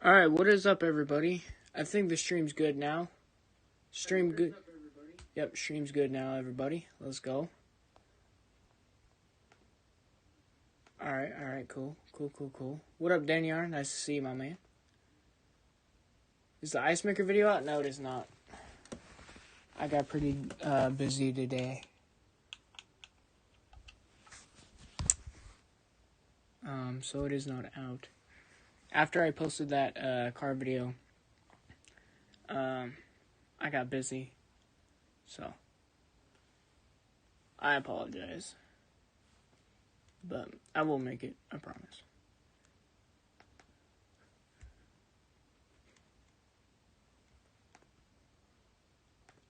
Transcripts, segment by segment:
Alright, what is up, everybody? I think the stream's good now. Stream good. Yep, stream's good now, everybody. Let's go. Alright, cool. What up, Daniar? Nice to see you, my man. Is the Ice Maker video out? No, it is not. I got pretty busy today. So it is not out. After I posted that car video, I got busy. So I apologize. But I will make it, I promise.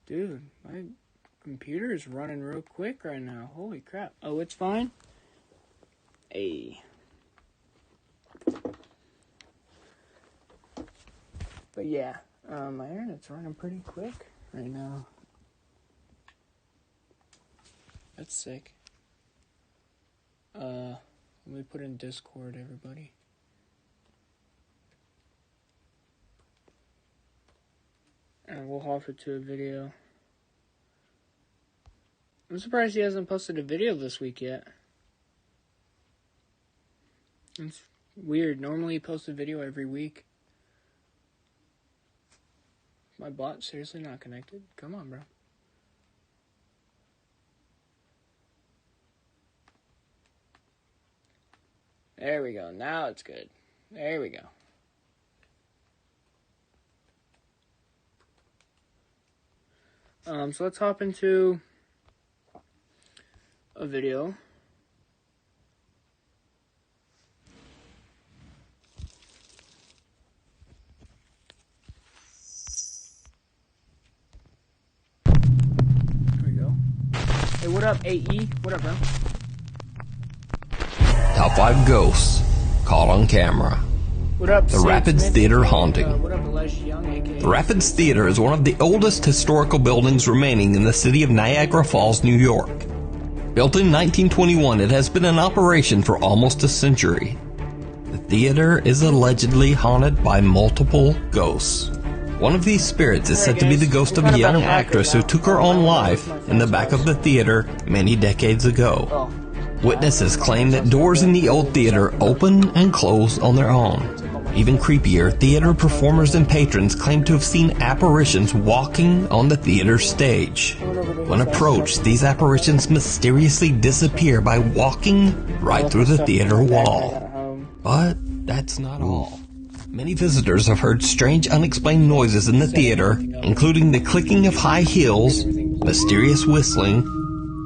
Dude, my computer is running real quick right now. Holy crap. Oh, it's fine? Hey. But yeah, my internet's running pretty quick right now. That's sick. Let me put in Discord, everybody. And we'll hop it to a video. I'm surprised he hasn't posted a video this week yet. It's weird. Normally he posts a video every week. My bot seriously not connected? Come on, bro. There we go. Now it's good. There we go. So let's hop into a video. There we go. Hey, what up, AE? What up, bro? Top 5 ghosts caught on camera. What up, The Rapids Theater haunting. What up, Elijah Young, aka? The Rapids Theater is one of the oldest historical buildings remaining in the city of Niagara Falls, New York. Built in 1921, it has been in operation for almost a century. The theater is allegedly haunted by multiple ghosts. One of these spirits is said to be the ghost of a young actress who took her own life in the back of the theater many decades ago. Witnesses claim that doors in the old theater open and close on their own. Even creepier, theater performers and patrons claim to have seen apparitions walking on the theater stage. When approached, these apparitions mysteriously disappear by walking right through the theater wall. But that's not all. Many visitors have heard strange unexplained noises in the theater, including the clicking of high heels, mysterious whistling,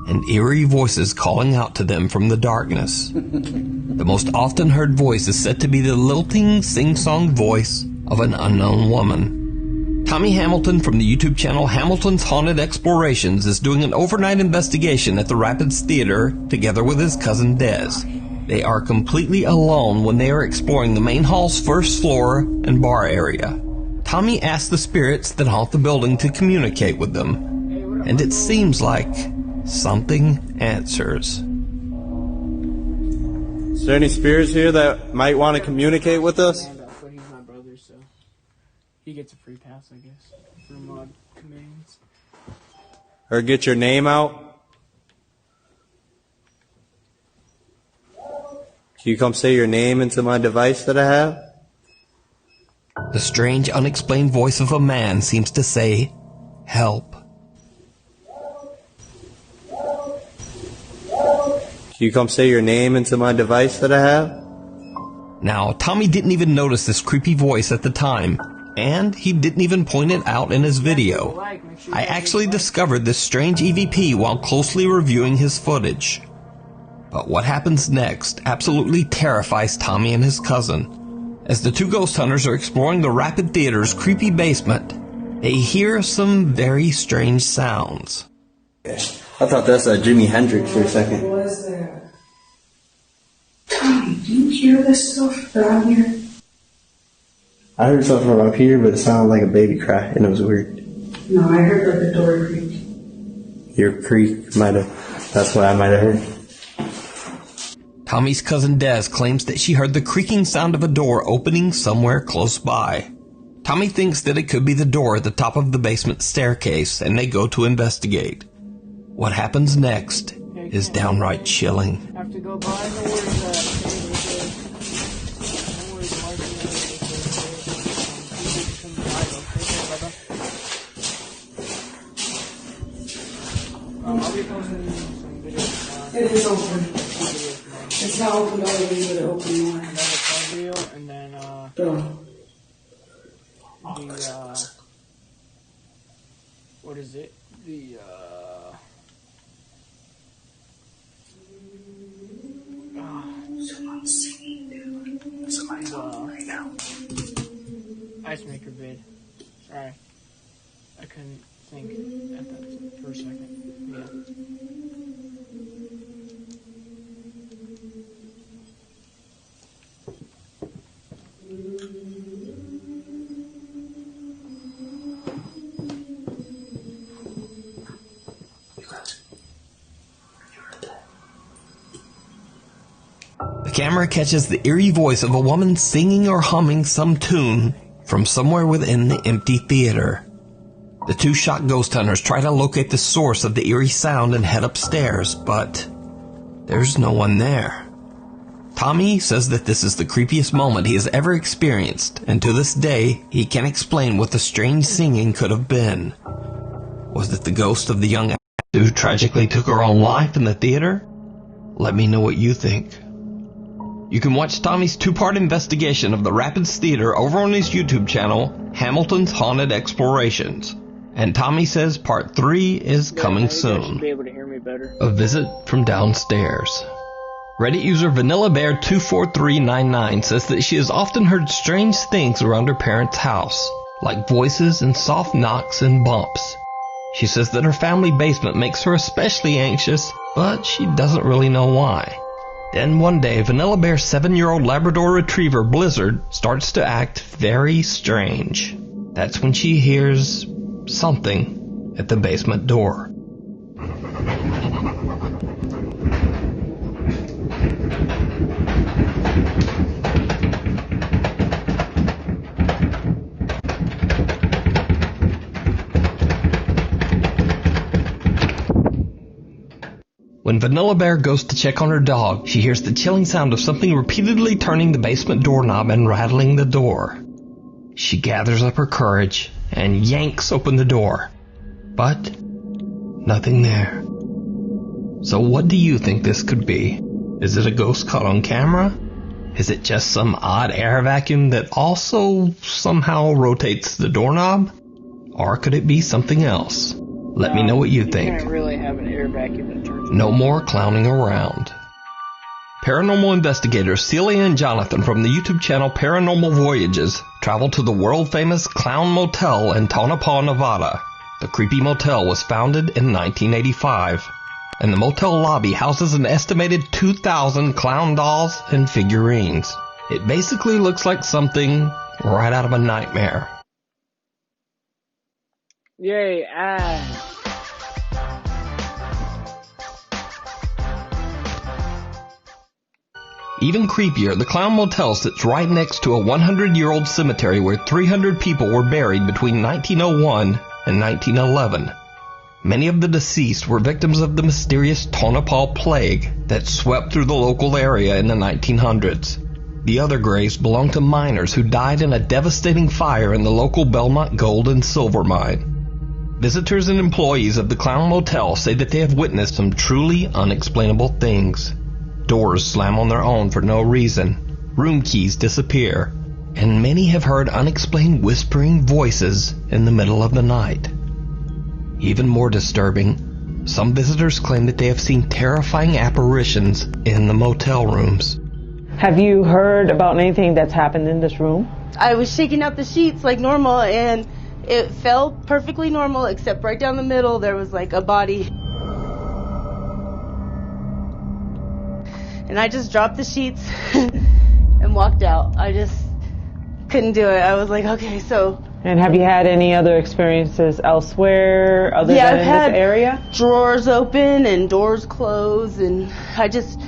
and eerie voices calling out to them from the darkness. The most often heard voice is said to be the lilting, sing-song voice of an unknown woman. Tommy Hamilton from the YouTube channel Hamilton's Haunted Explorations is doing an overnight investigation at the Rapids Theater together with his cousin Dez. They are completely alone when they are exploring the main hall's first floor and bar area. Tommy asks the spirits that haunt the building to communicate with them, and it seems like something answers. Is there any spirits here that might want to communicate with us? But he's my brother, so he gets a free pass, I guess, for mod commands. Or get your name out? Can you come say your name into my device that I have? The strange, unexplained voice of a man seems to say, "Help." Can you come say your name into my device that I have? Now, Tommy didn't even notice this creepy voice at the time, and he didn't even point it out in his video. I actually discovered this strange EVP while closely reviewing his footage. But what happens next absolutely terrifies Tommy and his cousin. As the two ghost hunters are exploring the Rapid Theater's creepy basement, they hear some very strange sounds. I thought that's Jimi Hendrix for a second. What was that? Tommy, do you hear this stuff around here? I heard something from up here, but it sounded like a baby cry, and it was weird. No, I heard like a door creak. Your creak might have, that's what I might have heard. Tommy's cousin Des claims that she heard the creaking sound of a door opening somewhere close by. Tommy thinks that it could be the door at the top of the basement staircase, and they go to investigate. What happens next is downright chilling. Have to go by the I'll be posting some videos. It is open. It's not open already, but it opened more. Another phone video, and then, what is it? Someone's singing, dude. Somebody's talking right now. Ice maker vid. Sorry. I couldn't think at that for a second. Yeah. The camera catches the eerie voice of a woman singing or humming some tune from somewhere within the empty theater. The two shock ghost hunters try to locate the source of the eerie sound and head upstairs, but there's no one there. Tommy says that this is the creepiest moment he has ever experienced, and to this day, he can't explain what the strange singing could have been. Was it the ghost of the young actor who tragically took her own life in the theater? Let me know what you think. You can watch Tommy's two-part investigation of the Rapids Theater over on his YouTube channel, Hamilton's Haunted Explorations. And Tommy says part 3 is coming soon. Be able to hear me better. A visit from downstairs. Reddit user VanillaBear24399 says that she has often heard strange things around her parents' house, like voices and soft knocks and bumps. She says that her family basement makes her especially anxious, but she doesn't really know why. Then one day, Vanilla Bear's 7-year-old Labrador Retriever, Blizzard, starts to act very strange. That's when she hears something at the basement door. When Vanilla Bear goes to check on her dog, she hears the chilling sound of something repeatedly turning the basement doorknob and rattling the door. She gathers up her courage and yanks open the door. But nothing there. So what do you think this could be? Is it a ghost caught on camera? Is it just some odd air vacuum that also somehow rotates the doorknob? Or could it be something else? Let me know what you think. Can't really have an air vacuum that turns. No more clowning around. Paranormal investigators Celia and Jonathan from the YouTube channel Paranormal Voyages travel to the world-famous Clown Motel in Tonopah, Nevada. The creepy motel was founded in 1985, and the motel lobby houses an estimated 2,000 clown dolls and figurines. It basically looks like something right out of a nightmare. Yay, Even creepier, the Clown Motel sits right next to a 100-year-old cemetery where 300 people were buried between 1901 and 1911. Many of the deceased were victims of the mysterious Tonopah Plague that swept through the local area in the 1900s. The other graves belong to miners who died in a devastating fire in the local Belmont gold and silver mine. Visitors and employees of the Clown Motel say that they have witnessed some truly unexplainable things. Doors slam on their own for no reason, room keys disappear, and many have heard unexplained whispering voices in the middle of the night. Even more disturbing, some visitors claim that they have seen terrifying apparitions in the motel rooms. Have you heard about anything that's happened in this room? I was shaking out the sheets like normal, and it felt perfectly normal, except right down the middle there was like a body. And I just dropped the sheets and walked out. I just couldn't do it. I was like, okay, so. And have you had any other experiences elsewhere other than in this area? Drawers open and doors closed, and I just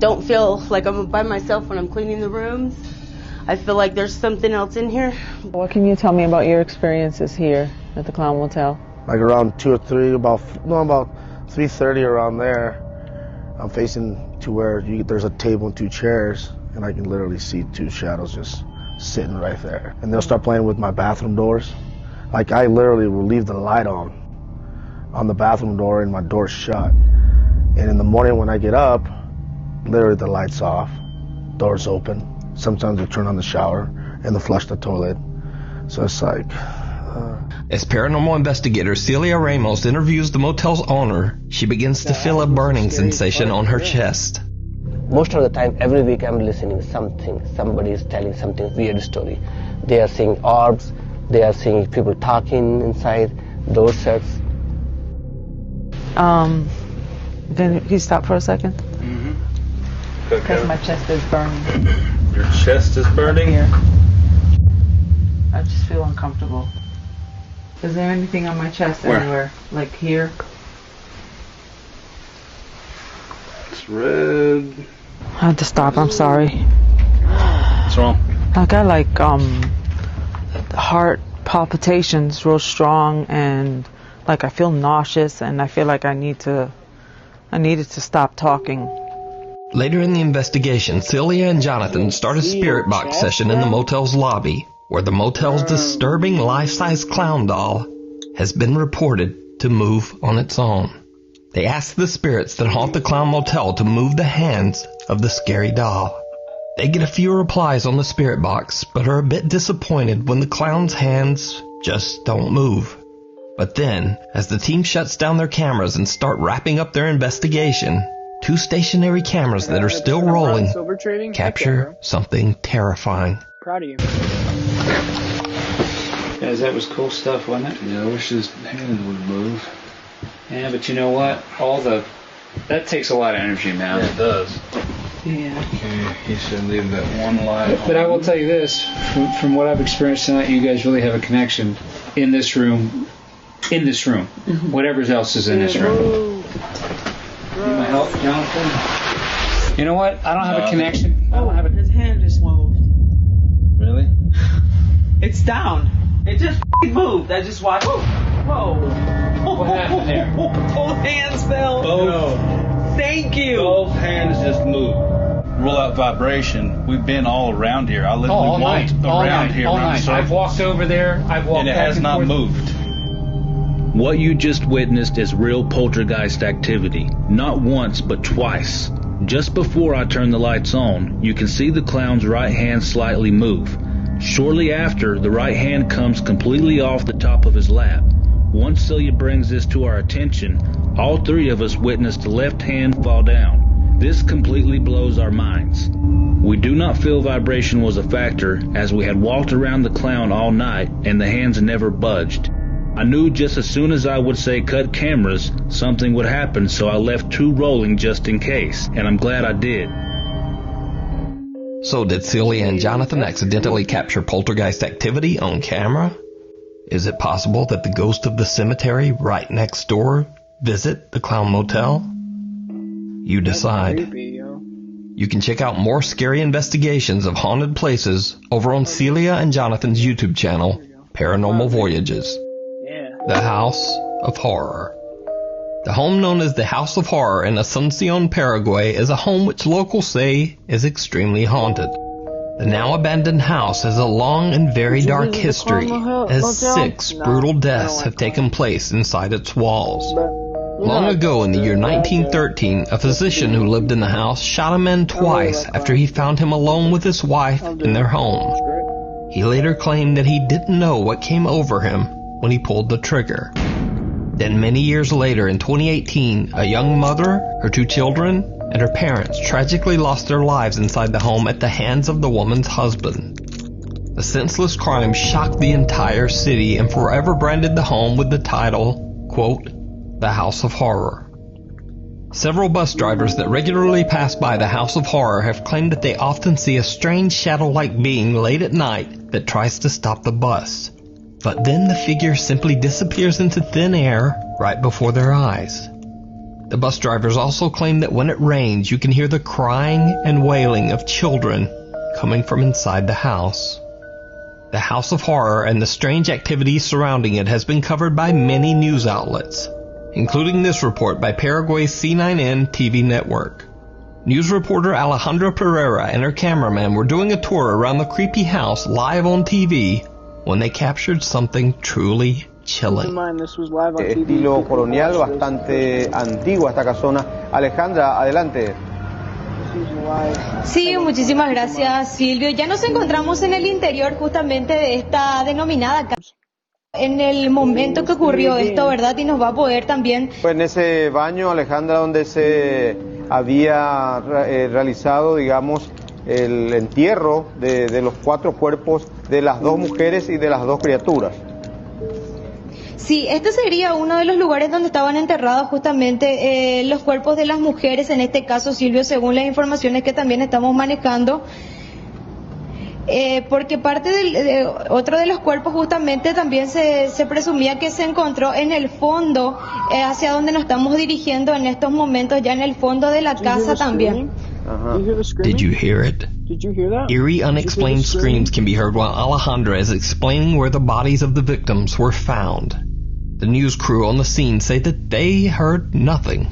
don't feel like I'm by myself when I'm cleaning the rooms. I feel like there's something else in here. What can you tell me about your experiences here at the Clown Motel? Like around 2 or 3, about 3:30 around there, I'm facing to where there's a table and 2 chairs, and I can literally see 2 shadows just sitting right there. And they'll start playing with my bathroom doors. Like I literally will leave the light on the bathroom door and my door's shut. And in the morning when I get up, literally the light's off, door's open. Sometimes they turn on the shower and they flush the toilet. So it's like... As paranormal investigator Celia Ramos interviews the motel's owner, she begins to feel a burning sensation on her chest. Most of the time, every week I'm listening something. Somebody is telling something weird story. They are seeing orbs. They are seeing people talking inside those sets. Can you stop for a second? Because my chest is burning. Your chest is burning? Here. I just feel uncomfortable. Is there anything on my chest anywhere? Like here? It's red. I had to stop, I'm sorry. What's wrong? I got like heart palpitations real strong, and like I feel nauseous, and I feel like I needed to stop talking. Later in the investigation, Celia and Jonathan start a spirit box session in the motel's lobby, where the motel's disturbing life-size clown doll has been reported to move on its own. They ask the spirits that haunt the Clown Motel to move the hands of the scary doll. They get a few replies on the spirit box, but are a bit disappointed when the clown's hands just don't move. But then, as the team shuts down their cameras and start wrapping up their investigation, 2 stationary cameras that are still rolling capture something terrifying. Proud of you. Guys, that was cool stuff, wasn't it? Yeah, I wish his hand would move. Yeah, but you know what? That takes a lot of energy, man. Yeah, it does. Yeah. Okay, he should leave that one light on. But I will tell you this, from what I've experienced tonight, you guys really have a connection in this room. Whatever else is in this room. Need my help, Jonathan? You know what? I don't have a connection. I don't have a... His hand just moved. Really? It's down. It just moved. I just watched. Whoa. What happened there? Both hands fell. Both. Thank you. Both hands just moved. Rule out vibration. We've been all around here. I literally walked around here. I've walked over there. I've walked and it back has and not forth. moved. What you just witnessed is real poltergeist activity. Not once, but twice. Just before I turn the lights on, you can see the clown's right hand slightly move. Shortly after, the right hand comes completely off the top of his lap. Once Celia brings this to our attention, all 3 of us witnessed the left hand fall down. This completely blows our minds. We do not feel vibration was a factor, as we had walked around the clown all night and the hands never budged. I knew just as soon as I would say cut cameras, something would happen, so I left 2 rolling just in case, and I'm glad I did. So did Celia and Jonathan accidentally capture poltergeist activity on camera? Is it possible that the ghost of the cemetery right next door visit the Clown Motel? You decide. You can check out more scary investigations of haunted places over on Celia and Jonathan's YouTube channel, Paranormal Voyages. The House of Horror. The home known as the House of Horror in Asuncion, Paraguay is a home which locals say is extremely haunted. The now abandoned house has a long and very dark history, as 6 brutal deaths have taken place inside its walls. Long ago in the year 1913, a physician who lived in the house shot a man twice after he found him alone with his wife in their home. He later claimed that he didn't know what came over him when he pulled the trigger. Then many years later, in 2018, a young mother, her 2 children, and her parents tragically lost their lives inside the home at the hands of the woman's husband. The senseless crime shocked the entire city and forever branded the home with the title, quote, The House of Horror. Several bus drivers that regularly pass by the House of Horror have claimed that they often see a strange shadow-like being late at night that tries to stop the bus. But then the figure simply disappears into thin air right before their eyes. The bus drivers also claim that when it rains, you can hear the crying and wailing of children coming from inside the house. The House of Horror and the strange activities surrounding it has been covered by many news outlets, including this report by Paraguay's C9N TV network. News reporter Alejandra Pereira and her cameraman were doing a tour around the creepy house live on TV when they captured something truly chilling. Estilo colonial, bastante antigua esta casona. Alejandra, adelante. Sí, muchísimas gracias, Silvio. Ya nos encontramos en el interior justamente de esta denominada casa. En el momento que ocurrió esto, ¿verdad? Y nos va a poder también... Pues en ese baño, Alejandra, donde se había realizado, digamos, el entierro de los 4 cuerpos de las 2 mujeres y de las 2 criaturas. Sí, este sería uno de los lugares donde estaban enterrados justamente los cuerpos de las mujeres, en este caso, Silvio, según las informaciones que también estamos manejando. Porque parte de otro de los cuerpos justamente también se presumía que se encontró en el fondo, hacia donde nos estamos dirigiendo en estos momentos, ya en el fondo de la casa también. Did you hear it? Did you hear that? Eerie, unexplained screams can be heard while Alejandra is explaining where the bodies of the victims were found. The news crew on the scene say that they heard nothing.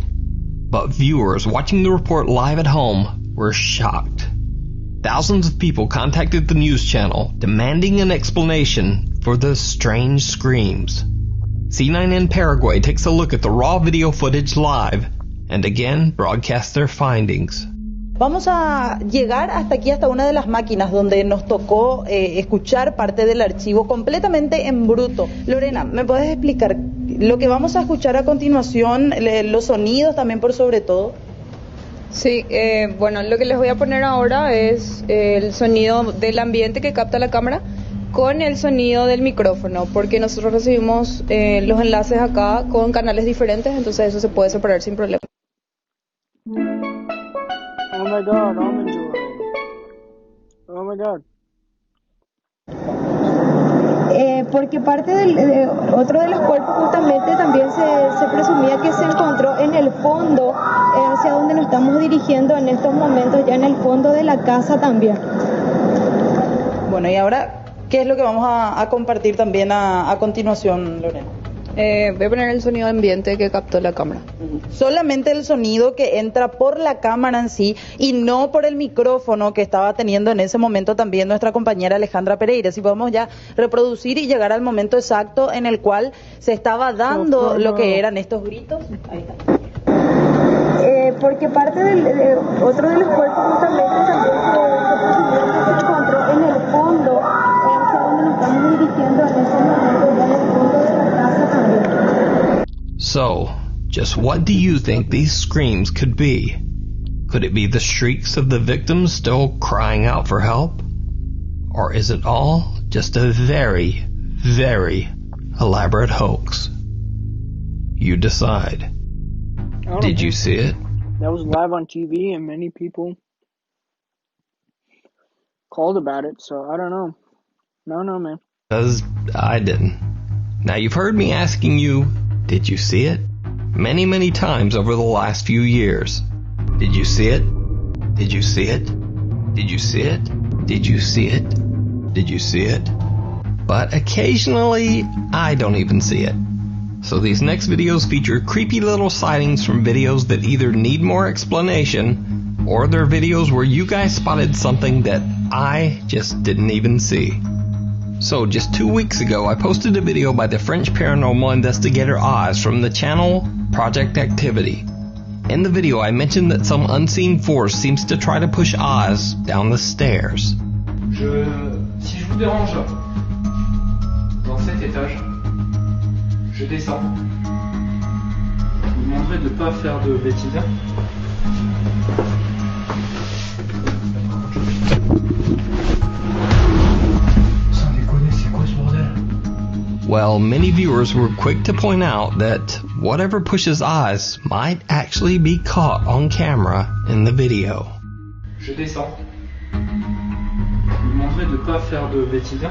But viewers watching the report live at home were shocked. Thousands of people contacted the news channel, demanding an explanation for the strange screams. C9N Paraguay takes a look at the raw video footage live, and again broadcasts their findings. Vamos a llegar hasta aquí, hasta una de las máquinas donde nos tocó escuchar parte del archivo completamente en bruto. Lorena, ¿me puedes explicar lo que vamos a escuchar a continuación, los sonidos también por sobre todo? Sí, bueno, lo que les voy a poner ahora es el sonido del ambiente que capta la cámara con el sonido del micrófono, porque nosotros recibimos los enlaces acá con canales diferentes, entonces eso se puede separar sin problema. Oh my god, I'm enjoying. Oh my god. Porque parte otro de los cuerpos justamente también se presumía que se encontró en el fondo, hacia donde nos estamos dirigiendo en estos momentos, ya en el fondo de la casa también. Bueno, y ahora, ¿qué es lo que vamos a compartir también a continuación, Lorena? Voy a poner el sonido ambiente que captó la cámara. Solamente el sonido que entra por la cámara en sí y no por el micrófono que estaba teniendo en ese momento también nuestra compañera Alejandra Pereira. Si podemos ya reproducir y llegar al momento exacto en el cual se estaba dando lo que eran estos gritos. Ahí está. Porque parte otro de los cuerpos justamente también se encontró en el fondo, hacia donde nos estamos dirigiendo en estos momentos, ya en el fondo de la casa también. So, just what do you think these screams could be? Could it be the shrieks of the victims still crying out for help? Or is it all just a very, very elaborate hoax? You decide. Did you see it? That was live on TV and many people called about it, so I don't know. No, man. Because I didn't. Now you've heard me asking you, did you see it? Many, many times over the last few years. Did you see it? Did you see it? Did you see it? Did you see it? Did you see it? But occasionally, I don't even see it. So these next videos feature creepy little sightings from videos that either need more explanation, or they're videos where you guys spotted something that I just didn't even see. So just 2 weeks ago, I posted a video by the French paranormal investigator Oz from the channel Project Activity. In the video, I mentioned that some unseen force seems to try to push Oz down the stairs. Si je vous dérange dans cet étage, je descends. Je vous demanderai de ne pas faire de bêtises. Well, many viewers were quick to point out that whatever pushes Oz might actually be caught on camera in the video. Je descends. Je vous demanderai de ne pas faire de bêtises.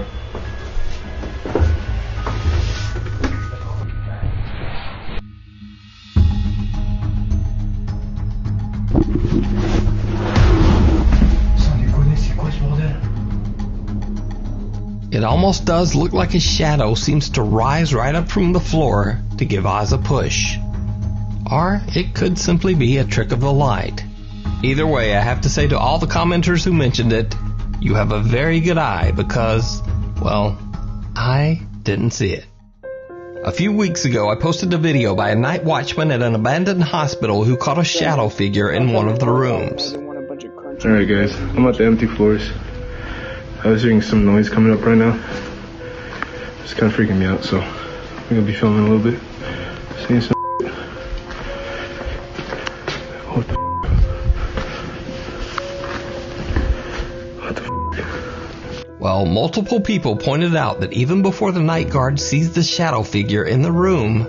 almost does look like a shadow seems to rise right up from the floor to give Oz a push. Or it could simply be a trick of the light. Either way, I have to say to all the commenters who mentioned it, you have a very good eye because, well, I didn't see it. A few weeks ago, I posted a video by a night watchman at an abandoned hospital who caught a shadow figure in one of the rooms. Alright guys, I'm at the empty floors. I was hearing some noise coming up right now. It's kind of freaking me out, so I'm gonna be filming a little bit. Seeing some What the Well, multiple people pointed out that even before the night guard sees the shadow figure in the room,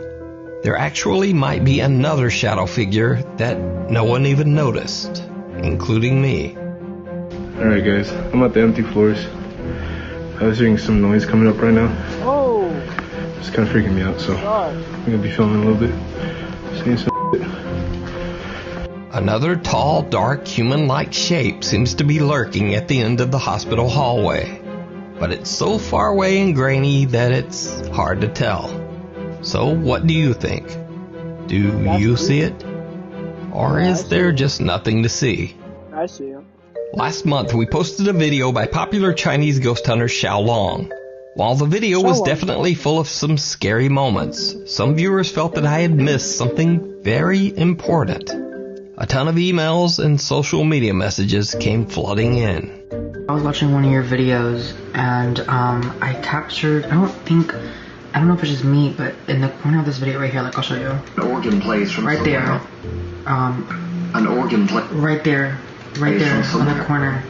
there actually might be another shadow figure that no one even noticed, including me. Alright guys, I'm at the empty floors. I was hearing some noise coming up right now. Oh! It's kind of freaking me out, so I'm gonna be filming a little bit. Seeing some Another tall, dark, human-like shape seems to be lurking at the end of the hospital hallway. But it's so far away and grainy that it's hard to tell. So what do you think? Do you see it? Or is there just nothing to see? I see him. Last month we posted a video by popular Chinese ghost hunter Xiao Long. While the video was definitely full of some scary moments, some viewers felt that I had missed something very important. A ton of emails and social media messages came flooding in. I was watching one of your videos and I captured, I don't know if it's just me, but in the corner of this video right here, like I'll show you. An organ plays from right there. An organ play. Right there on the corner.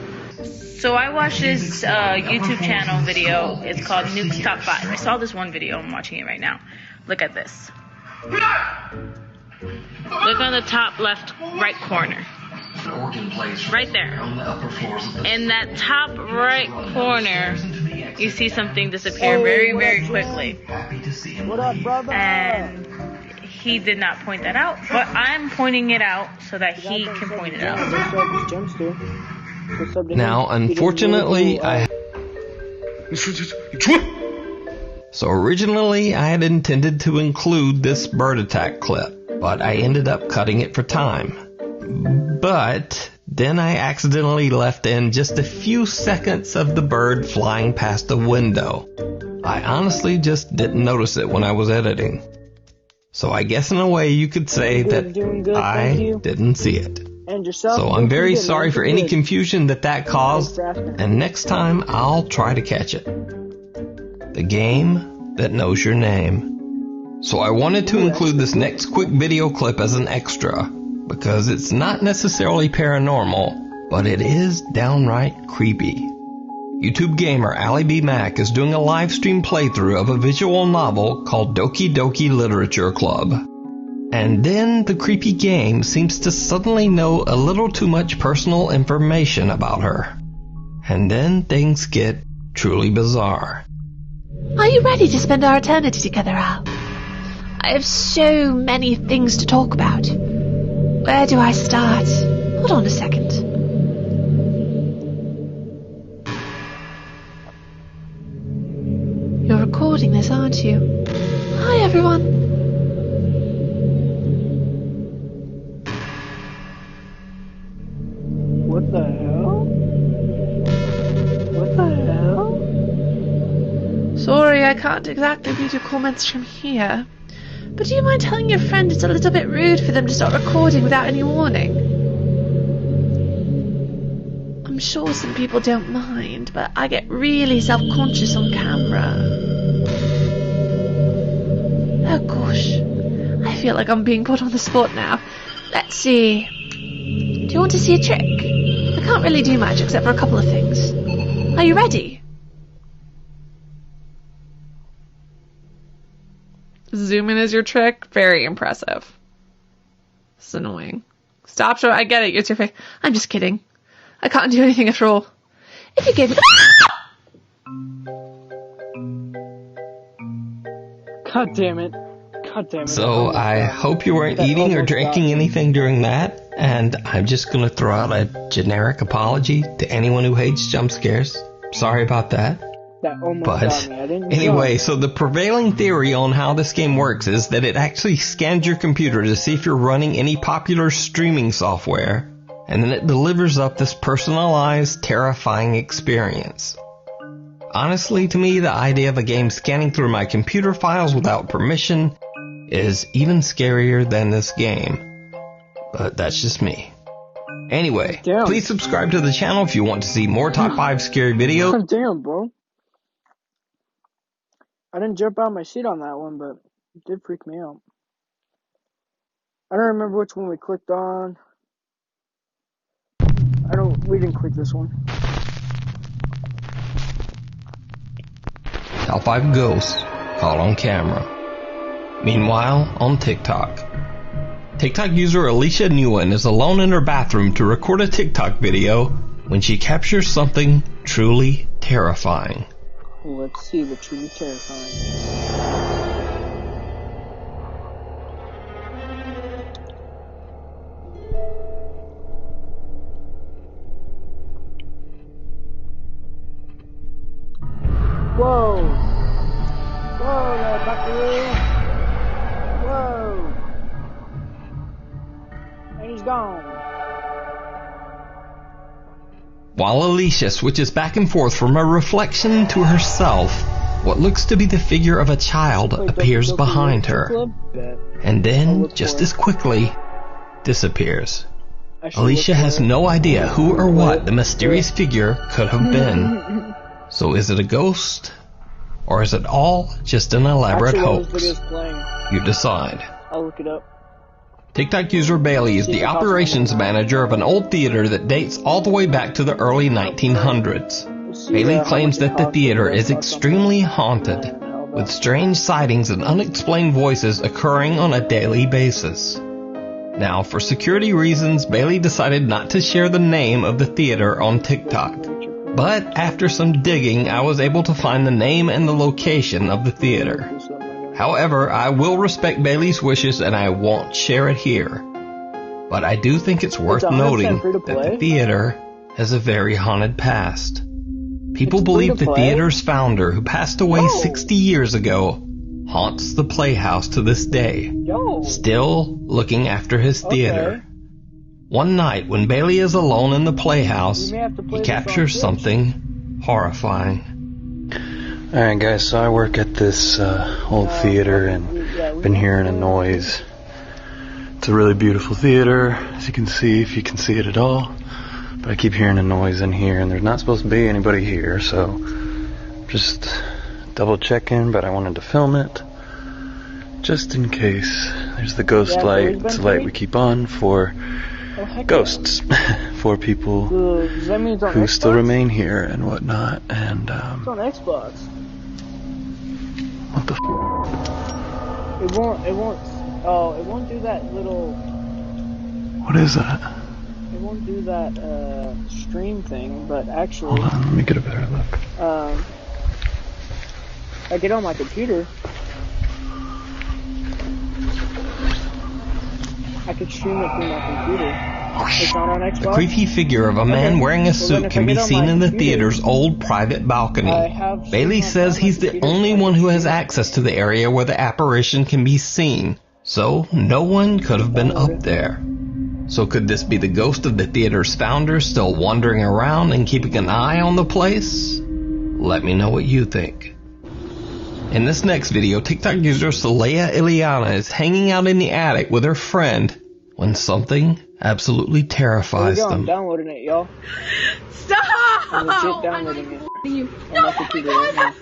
So I watched this YouTube channel video. It's called Nuke's Top 5. I saw this one video. I'm watching it right now. Look at this. Look on the top left right corner. Right there. In that top right corner, you see something disappear very, very quickly. What up, brother? And he did not point that out, but I'm pointing it out so that he can point it out. Now, unfortunately, So originally, I had intended to include this bird attack clip, but I ended up cutting it for time. But then I accidentally left in just a few seconds of the bird flying past the window. I honestly just didn't notice it when I was editing. So I guess in a way you could say that I didn't see it. So I'm very sorry for any confusion that caused, and next time I'll try to catch it. The game that knows your name. So I wanted to include this next quick video clip as an extra, because it's not necessarily paranormal, but it is downright creepy. YouTube gamer Ally B. Mac is doing a live stream playthrough of a visual novel called Doki Doki Literature Club. And then the creepy game seems to suddenly know a little too much personal information about her. And then things get truly bizarre. Are you ready to spend our eternity together, Al? I have so many things to talk about. Where do I start? Hold on a second. You're recording this, aren't you? Hi, everyone. What the hell? What the hell? Sorry, I can't exactly read your comments from here. But do you mind telling your friend it's a little bit rude for them to start recording without any warning? I'm sure some people don't mind, but I get really self-conscious on camera. Oh gosh, I feel like I'm being put on the spot now. Let's see. Do you want to see a trick? I can't really do much except for a couple of things. Are you ready? Zoom in is your trick. Very impressive. It's annoying. Stop showing. I get it. It's your face. I'm just kidding. I can't do anything at all. If you gave me... God damn it. God damn it. So I hope you weren't eating or drinking anything during that, and I'm just going to throw out a generic apology to anyone who hates jump scares. Sorry about that. That almost But got me. I didn't anyway, jump. so the prevailing theory on how this game works is that it actually scans your computer to see if you're running any popular streaming software, and then it delivers up this personalized, terrifying experience. Honestly, to me, the idea of a game scanning through my computer files without permission is even scarier than this game. But that's just me. Anyway, please subscribe to the channel if you want to see more top 5 scary videos. Damn, bro. I didn't jump out of my seat on that one, but it did freak me out. I don't remember which one we clicked on. We didn't click this one. Top 5 ghosts caught on camera. Meanwhile, on TikTok. TikTok user Alicia Nguyen is alone in her bathroom to record a TikTok video when she captures something truly terrifying. Let's see the truly terrifying. Whoa! Whoa there, buckaroo! Whoa! And he's gone. While Alicia switches back and forth from a reflection to herself, what looks to be the figure of a child appears behind her, and then, just as quickly, disappears. Alicia has no idea who or what the mysterious figure could have been. So is it a ghost? Or is it all just an elaborate hoax? You decide. I'll look it up. TikTok user Bailey is the operations manager of an old theater that dates all the way back to the early 1900s. Bailey claims that the theater is extremely haunted, with strange sightings and unexplained voices occurring on a daily basis. Now, for security reasons, Bailey decided not to share the name of the theater on TikTok. But after some digging, I was able to find the name and the location of the theater. However, I will respect Bailey's wishes and I won't share it here. But I do think it's worth noting that the theater has a very haunted past. People believe the theater's founder, who passed away 60 years ago, haunts the Playhouse to this day, still looking after his theater. One night, when Bailey is alone in the Playhouse, he captures something horrifying. Alright guys, so I work at this old theater and been hearing a noise. It's a really beautiful theater, as you can see, if you can see it at all. But I keep hearing a noise in here and there's not supposed to be anybody here, so just double checking, but I wanted to film it just in case. There's the ghost light. It's a light we keep on for ghosts, for people who still remain here and whatnot. And It's on Xbox. what the f? It won't do that little... What is that? It won't do that, stream thing, but actually... Hold on, let me get a better look. I get on my computer. I could stream it through my computer. It's not on Xbox. The creepy figure of a man wearing a suit can be seen in the theater's old private balcony. Bailey says he's the only one who has access to the area where the apparition can be seen, so no one could have been up there. So could this be the ghost of the theater's founder still wandering around and keeping an eye on the place? Let me know what you think. In this next video, TikTok user Saleya Ileana is hanging out in the attic with her friend when something absolutely terrifies I'm them. downloading it, y'all. Stop! I'm legit downloading it. No, oh my god,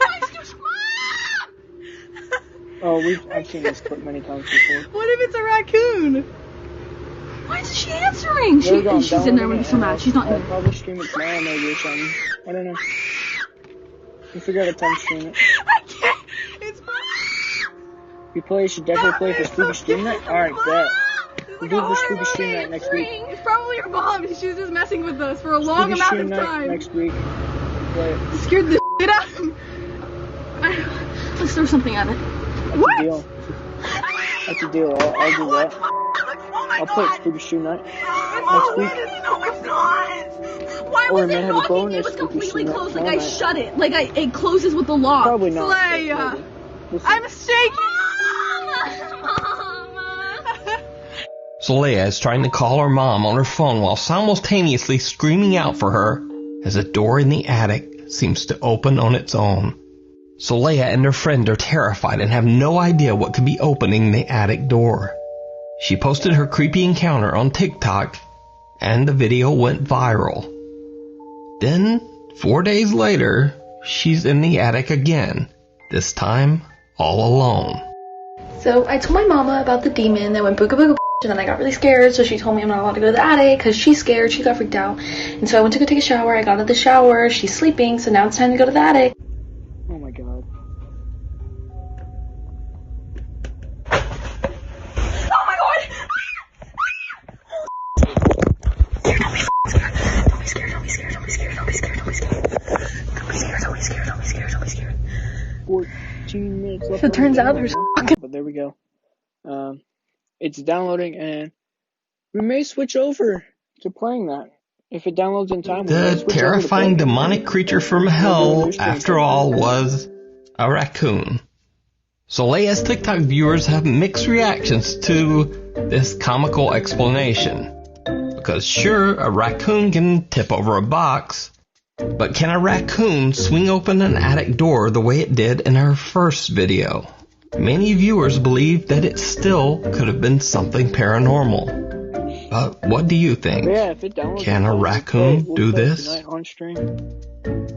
Oh, I've seen this clip many times before. what if it's a raccoon? Why isn't she answering? She's in there when it's so mad. She's not in I'll there. probably stream it tomorrow maybe or something. I don't know. You figure out a time to stream it. I can't. It's You should definitely play for Spooky Stream Night. Alright, bet. We'll do it for Spooky Stream Night next week. It's probably your mom. She was just messing with us for a long Spooky amount Stream of Night time. next week. Play it. It scared the shit out of me. Let's throw something at it. That's a deal. That's a deal. I'll do that. I'll play Spooky Stream Night next week. No, it's not. Why was it locking? It was completely closed. Like I shut it. Like it closes with the lock. Probably not. Leia, I'm shaking. Soleil is trying to call her mom on her phone while simultaneously screaming out for her as a door in the attic seems to open on its own. Soleil and her friend are terrified and have no idea what could be opening the attic door. She posted her creepy encounter on TikTok and the video went viral. Then, 4 days later, she's in the attic again, this time all alone. So I told my mama about the demon that went booga booga, and then I got really scared, so she told me I'm not allowed to go to the attic because she's scared. She got freaked out. And so I went to go take a shower. I got out of the shower. She's sleeping, so now it's time to go to the attic. Oh my god. Oh my god! Don't be scared. Don't be scared. Don't be scared. Don't be scared. Don't be scared. Don't be scared. Don't be scared. Don't be scared. Don't be scared. 14 minutes left. So it turns out there's But there we go. It's downloading, and we may switch over to playing that. If it downloads in time, the terrifying demonic creature from hell, after all, was a raccoon. Soleia's TikTok viewers have mixed reactions to this comical explanation. Because sure, a raccoon can tip over a box, but can a raccoon swing open an attic door the way it did in her first video? Many viewers believe that it still could have been something paranormal. But what do you think? Yeah, if it downloads, can a raccoon do this? On stream.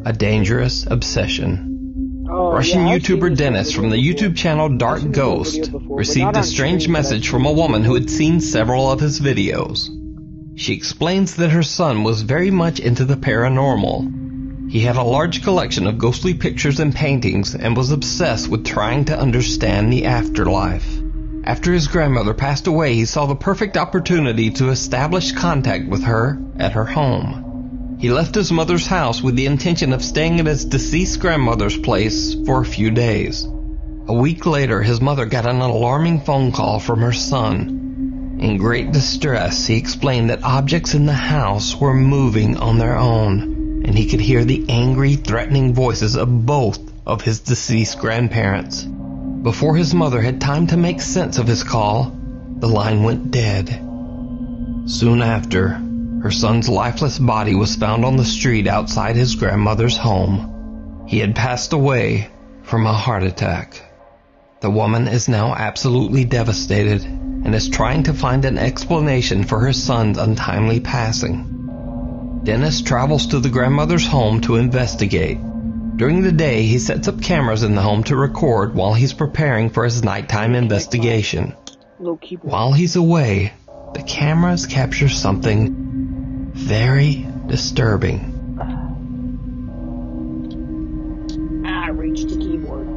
A dangerous obsession. Russian YouTuber Dennis from the YouTube channel Dark Ghost received a strange message from a woman who had seen several of his videos. She explains that her son was very much into the paranormal. He had a large collection of ghostly pictures and paintings and was obsessed with trying to understand the afterlife. After his grandmother passed away, he saw the perfect opportunity to establish contact with her at her home. He left his mother's house with the intention of staying at his deceased grandmother's place for a few days. A week later, his mother got an alarming phone call from her son. In great distress, he explained that objects in the house were moving on their own, and he could hear the angry, threatening voices of both of his deceased grandparents. Before his mother had time to make sense of his call, the line went dead. Soon after, her son's lifeless body was found on the street outside his grandmother's home. He had passed away from a heart attack. The woman is now absolutely devastated and is trying to find an explanation for her son's untimely passing. Dennis travels to the grandmother's home to investigate. During the day, he sets up cameras in the home to record while he's preparing for his nighttime investigation. While he's away, the cameras capture something very disturbing. I reached the keyboard.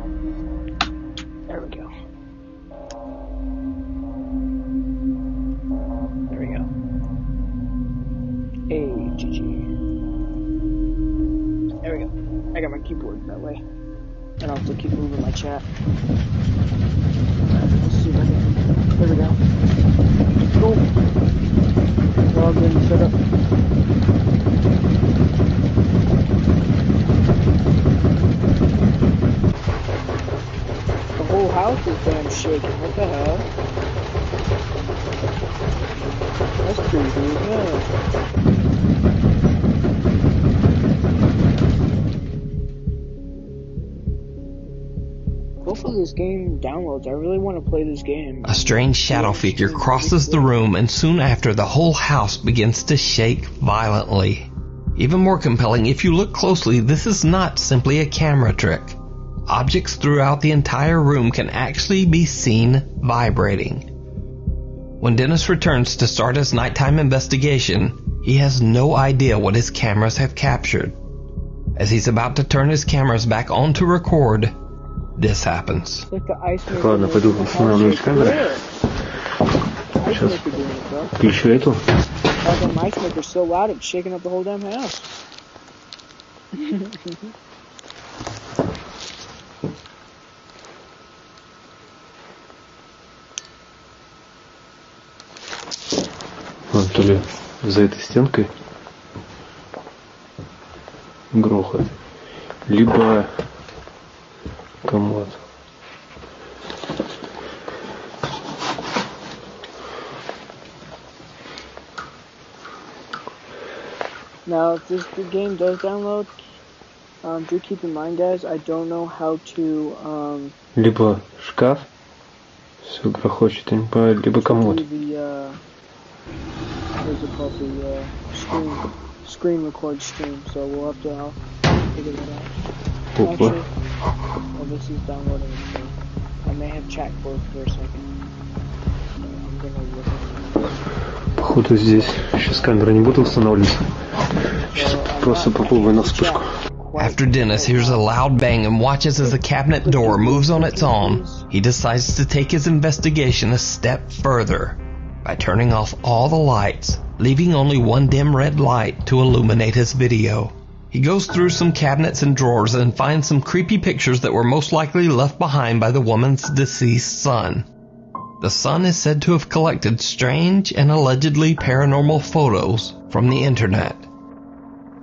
There we go. There we go. Hey, GG. There we go. I got my keyboard that way. And I'll still keep moving my chat. Let's see if I can. There we go. Cool. We're all good and set up. The whole house is damn shaking. What the hell? That's creepy, yeah. Hopefully this game downloads. I really want to play this game. A strange shadow figure crosses the room, and soon after, the whole house begins to shake violently. Even more compelling, if you look closely, this is not simply a camera trick. Objects throughout the entire room can actually be seen vibrating. When Dennis returns to start his nighttime investigation, he has no idea what his cameras have captured. As he's about to turn his cameras back on to record, this happens. Ладно, пойду установлю камеры. Сейчас. Еще эту. The mic maker's so loud it's shaking up the whole damn house. Вон, то ли за этой стенкой. грохот, либо комод. Now, if the game does download, do keep in mind, guys, I don't know how to, Либо шкаф, все грохочет, я не понимаю, либо комод. what is it called, the, screen record stream, so we'll have to figure that out. Actually, well, this is downloading it, so I may have chat board for a second. So I'm gonna look at it. Походу здесь сейчас камеры не буду устанавливать. Сейчас просто попробую на вспышку. After Dennis hears a loud bang and watches as the cabinet door moves on its own, he decides to take his investigation a step further by turning off all the lights, leaving only one dim red light to illuminate his video. He goes through some cabinets and drawers and finds some creepy pictures that were most likely left behind by the woman's deceased son. The son is said to have collected strange and allegedly paranormal photos from the internet.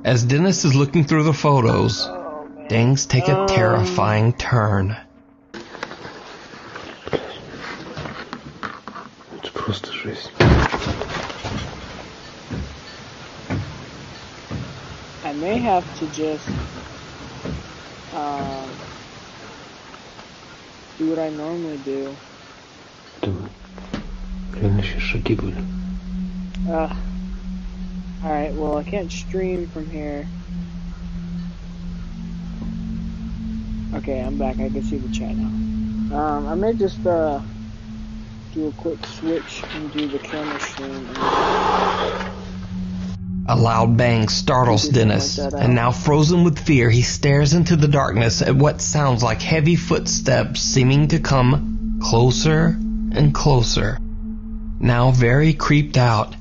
As Dennis is looking through the photos, things take a terrifying turn. Это просто жесть. I may have to just do what I normally do. Реально сейчас шаги были. Alright, well, I can't stream from here. Okay, I'm back. I can see the chat now. I may just do a quick switch and do the camera stream. A loud bang startles Dennis, and now frozen with fear, he stares into the darkness at what sounds like heavy footsteps seeming to come closer and closer. Now very creeped out,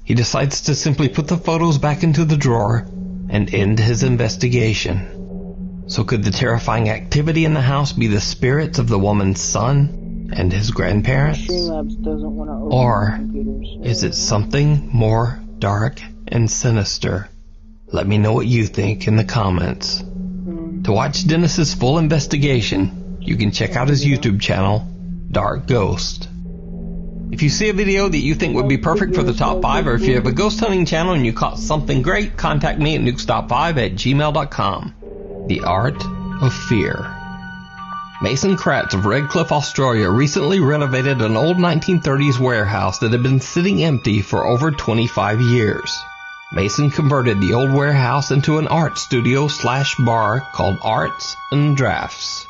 he decides to simply put the photos back into the drawer and end his investigation. So could the terrifying activity in the house be the spirits of the woman's son and his grandparents? Or is it something more dark and sinister? Let me know what you think in the comments. To watch Dennis's full investigation, you can check out his YouTube channel, Dark Ghost. If you see a video that you think would be perfect for the top 5, or if you have a ghost hunting channel and you caught something great, contact me at nukestop5@gmail.com. The Art of Fear. Mason Kratz of Redcliffe, Australia recently renovated an old 1930s warehouse that had been sitting empty for over 25 years. Mason converted the old warehouse into an art studio / bar called Arts and Drafts.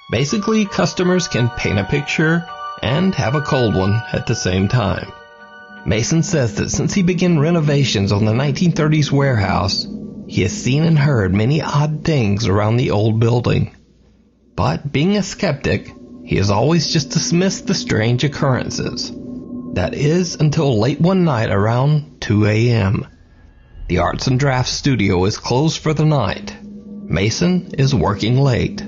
Basically, customers can paint a picture and have a cold one at the same time. Mason says that since he began renovations on the 1930s warehouse, he has seen and heard many odd things around the old building. But being a skeptic, he has always just dismissed the strange occurrences. That is until late one night around 2 a.m. The Arts and Drafts studio is closed for the night. Mason is working late,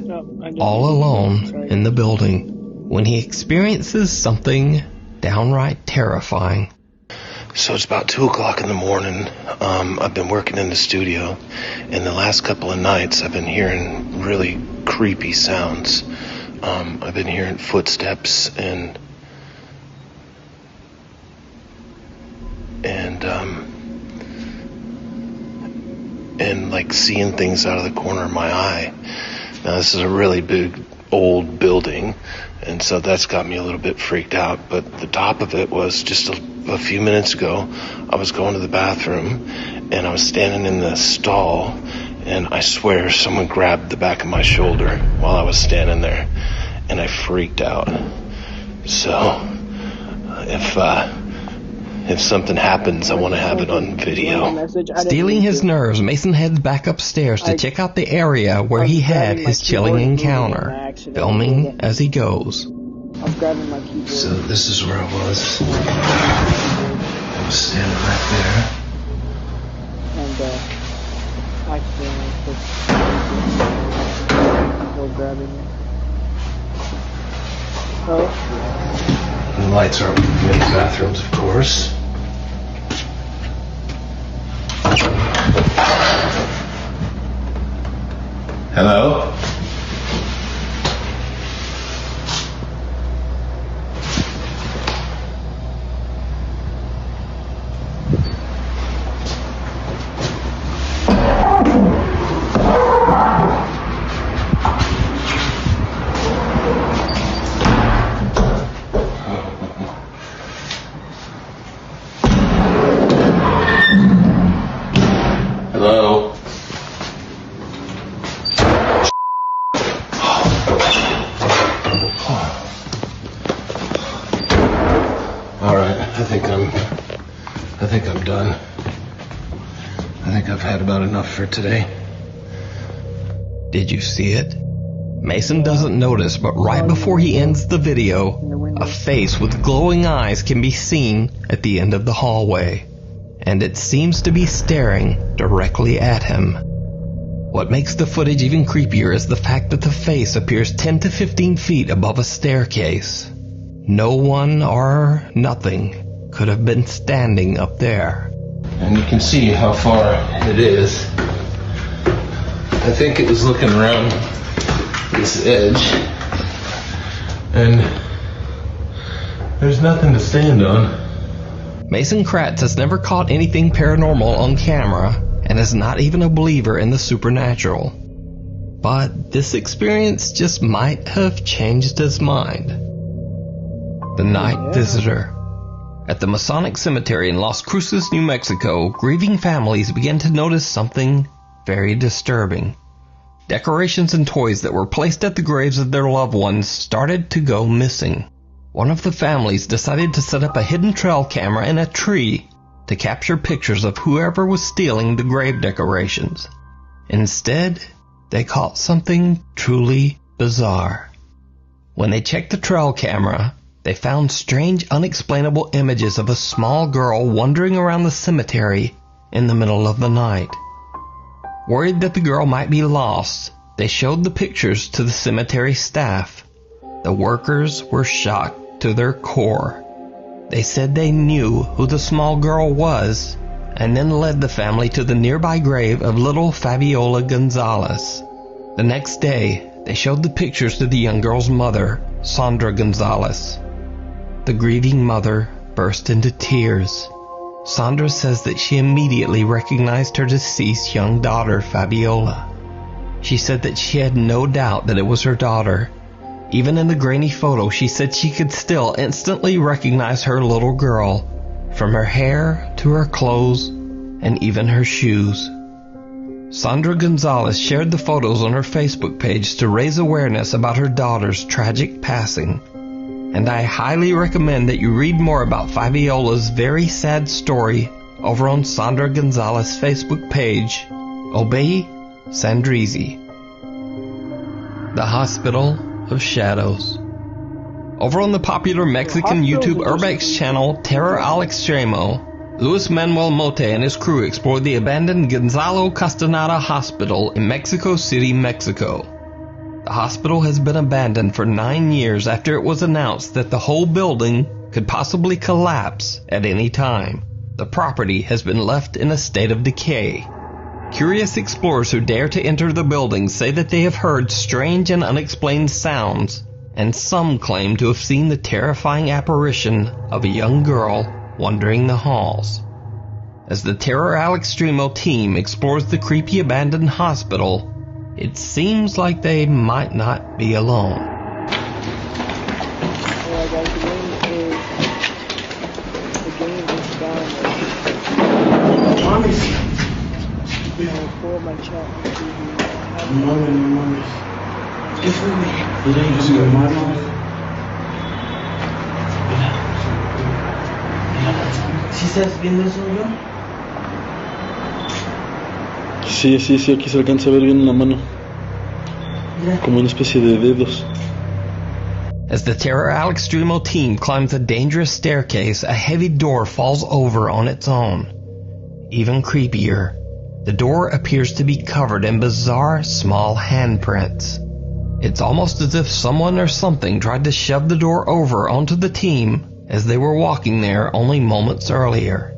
all alone in the building, when he experiences something downright terrifying. So it's about 2 o'clock in the morning. I've been working in the studio, and the last couple of nights I've been hearing really creepy sounds. I've been hearing footsteps and like seeing things out of the corner of my eye. Now this is a really big old building, and so that's got me a little bit freaked out. But the top of it was just a few minutes ago, I was going to the bathroom and I was standing in the stall, and I swear someone grabbed the back of my shoulder while I was standing there, and I freaked out. So if something happens, I want to have it on video. Stealing his nerves, Mason heads back upstairs to check out the area where he had his chilling encounter, filming as he goes. So this is where I was. I was standing right there. And I accidentally grabbing it. Oh. The lights are up in the bathrooms, of course. Hello? Hello? Alright, I think I'm done. I think I've had about enough for today. Did you see it? Mason doesn't notice, but right before he ends the video, a face with glowing eyes can be seen at the end of the hallway, and it seems to be staring directly at him. What makes the footage even creepier is the fact that the face appears 10 to 15 feet above a staircase. No one or nothing could have been standing up there. And you can see how far it is. I think it was looking around this edge, and there's nothing to stand on. Mason Kratz has never caught anything paranormal on camera and is not even a believer in the supernatural. But this experience just might have changed his mind. The Night Visitor. At the Masonic Cemetery in Las Cruces, New Mexico, grieving families began to notice something very disturbing. Decorations and toys that were placed at the graves of their loved ones started to go missing. One of the families decided to set up a hidden trail camera in a tree to capture pictures of whoever was stealing the grave decorations. Instead, they caught something truly bizarre. When they checked the trail camera, they found strange, unexplainable images of a small girl wandering around the cemetery in the middle of the night. Worried that the girl might be lost, they showed the pictures to the cemetery staff. The workers were shocked to their core. They said they knew who the small girl was, and then led the family to the nearby grave of little Fabiola Gonzalez. The next day, they showed the pictures to the young girl's mother, Sandra Gonzalez. The grieving mother burst into tears. Sandra says that she immediately recognized her deceased young daughter, Fabiola. She said that she had no doubt that it was her daughter. Even in the grainy photo, she said she could still instantly recognize her little girl, from her hair to her clothes and even her shoes. Sandra Gonzalez shared the photos on her Facebook page to raise awareness about her daughter's tragic passing. And I highly recommend that you read more about Fabiola's very sad story over on Sandra Gonzalez's Facebook page, Obey Sandrizi. The Hospital of Shadows. Over on the popular Mexican YouTube Urbex channel Terror al Extremo, Luis Manuel Mote and his crew explored the abandoned Gonzalo Castaneda Hospital in Mexico City, Mexico. The hospital has been abandoned for 9 years after it was announced that the whole building could possibly collapse at any time. The property has been left in a state of decay. Curious explorers who dare to enter the building say that they have heard strange and unexplained sounds, and some claim to have seen the terrifying apparition of a young girl wandering the halls. As the Terror al Extremo team explores the creepy abandoned hospital, it seems like they might not be alone. ¿Sí estás viendo eso, yo? Sí, aquí se alcanza a ver bien la mano. Como una especie de dedos. As the Terror al Extremo team climbs a dangerous staircase, a heavy door falls over on its own. Even creepier, the door appears to be covered in bizarre small handprints. It's almost as if someone or something tried to shove the door over onto the team as they were walking there only moments earlier.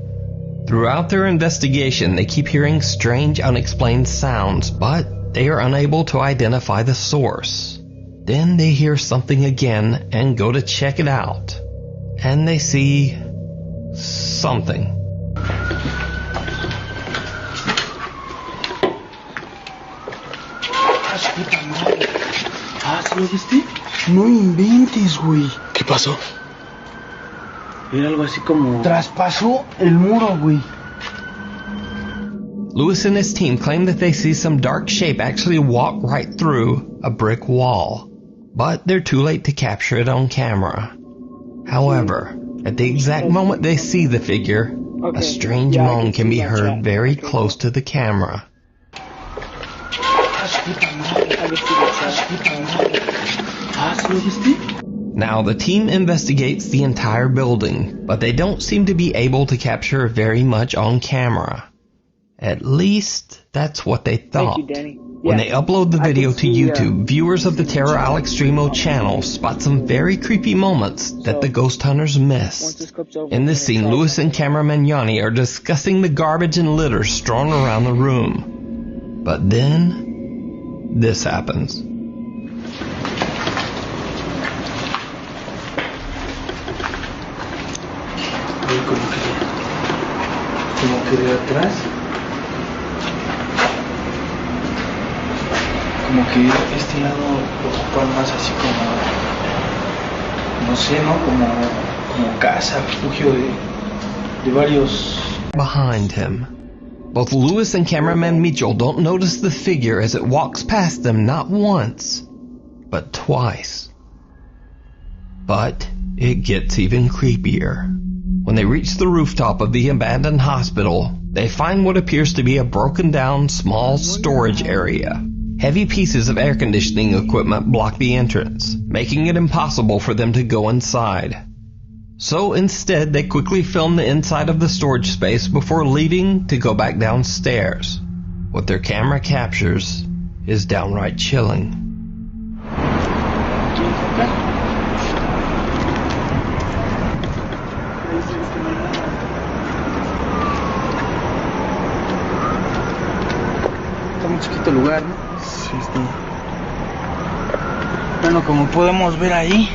Throughout their investigation, they keep hearing strange, unexplained sounds, but but they are unable to identify the source. Then they hear something again and go to check it out. And they see something. ¿Sí lo viste? No inventes, güey. ¿Qué pasó? Era algo así como... Traspasó el muro, güey. Lewis and his team claim that they see some dark shape actually walk right through a brick wall, but they're too late to capture it on camera. However, at the exact moment they see the figure, a strange moan can be heard very close to the camera. Now the team investigates the entire building, but they don't seem to be able to capture very much on camera. At least, that's what they thought. When they upload the video to YouTube, viewers of the Terror Al Extremo channel spot some very creepy moments that the ghost hunters missed. In this scene, Lewis and cameraman Yanni are discussing the garbage and litter strewn around the room. But then, this happens. Como que de atrás, como que este lado lo ocupan más así como, no sé, ¿no? Como casa, refugio de varios. Behind him. Both Lewis and cameraman Mitchell don't notice the figure as it walks past them not once, but twice. But it gets even creepier. When they reach the rooftop of the abandoned hospital, they find what appears to be a broken down small storage area. Heavy pieces of air conditioning equipment block the entrance, making it impossible for them to go inside. So instead, they quickly film the inside of the storage space before leaving to go back downstairs. What their camera captures is downright chilling. Está muy chiquito el lugar, ¿no? Sí, está. Bueno, como podemos ver ahí,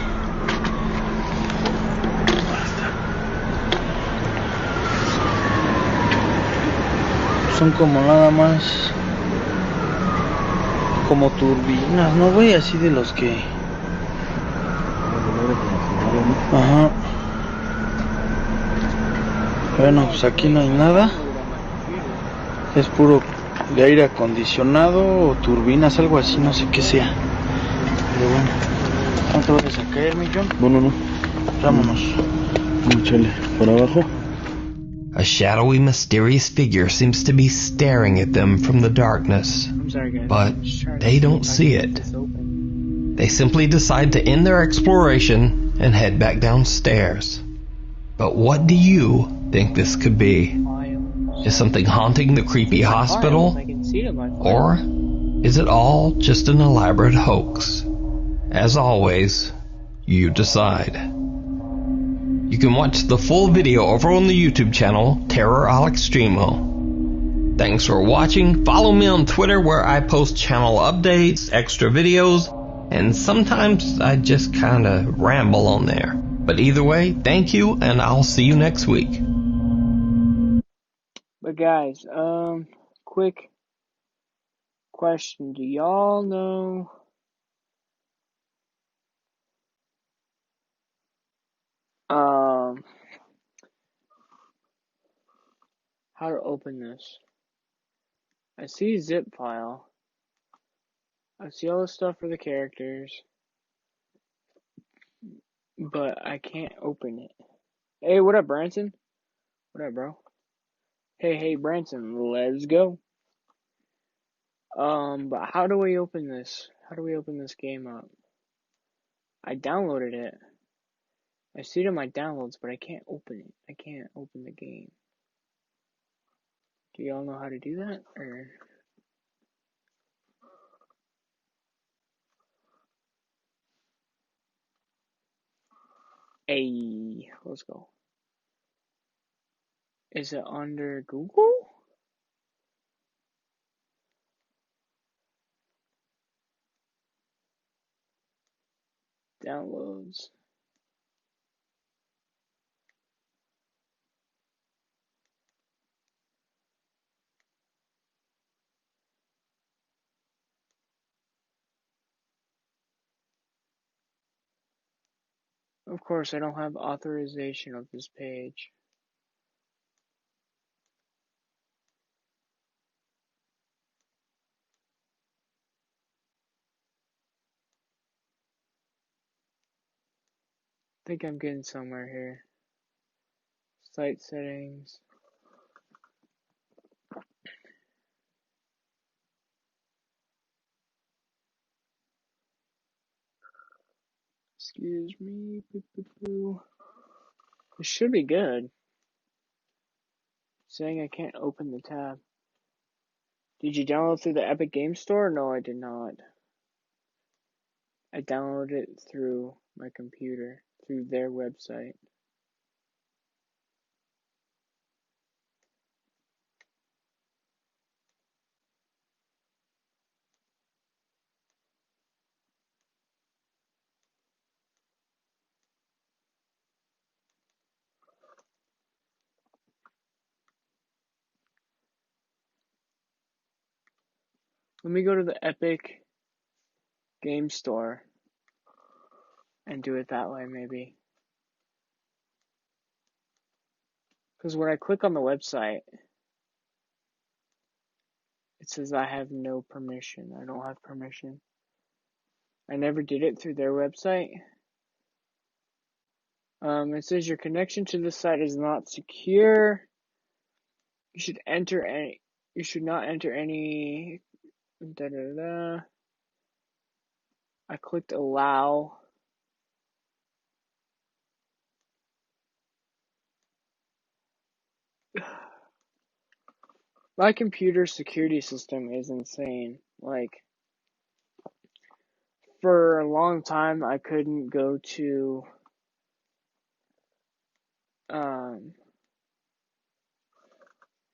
son como nada más como turbinas, ¿no, güey? Así de los que... Ajá. Bueno, pues aquí no hay nada. Es puro de aire acondicionado o turbinas, algo así, no sé qué sea. Pero bueno, ¿no te vas a caer, mi John? No. Vámonos. Chale, por abajo. A shadowy, mysterious figure seems to be staring at them from the darkness, but they don't see it. They simply decide to end their exploration and head back downstairs. But what do you think this could be? Is something haunting the creepy hospital? Or is it all just an elaborate hoax? As always, you decide. You can watch the full video over on the YouTube channel, Terror Al Extremo. Thanks for watching. Follow me on Twitter where I post channel updates, extra videos, and sometimes I just kinda ramble on there. But either way, thank you, and I'll see you next week. But guys, quick question. Do y'all know how to open this? I see a zip file. I see all the stuff for the characters, but I can't open it. Hey, what up, Branson? What up, bro? Hey, Branson, let's go. But how do we open this? How do we open this game up? I downloaded it. I see it in my downloads, but I can't open it. I can't open the game. Do y'all know how to do that? Or... Hey, let's go. Is it under Google? downloads. Of course, I don't have authorization of this page. I think I'm getting somewhere here. Site settings. Excuse me. It should be good. Saying I can't open the tab. Did you download through the Epic Game Store? No, I did not. I downloaded it through my computer, through their website. Let me go to the Epic Game Store and do it that way, maybe. Because when I click on the website, it says I have no permission. I don't have permission. I never did it through their website. It says your connection to the site is not secure. You should not enter any. I clicked allow. My computer security system is insane. Like, for a long time, I couldn't go to,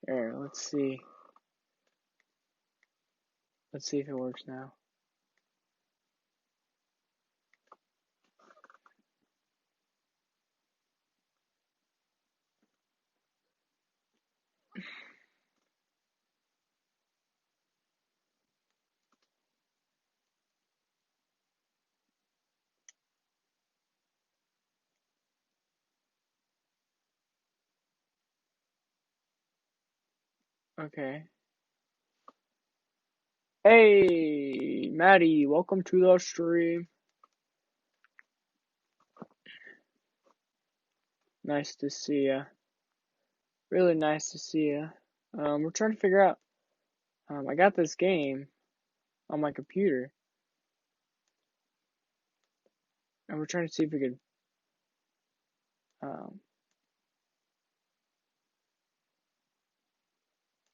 here, let's see. Let's see if it works now. Okay. Hey, Maddie, welcome to the stream. Nice to see ya. Really nice to see ya. We're trying to figure out, I got this game on my computer, and we're trying to see if we could,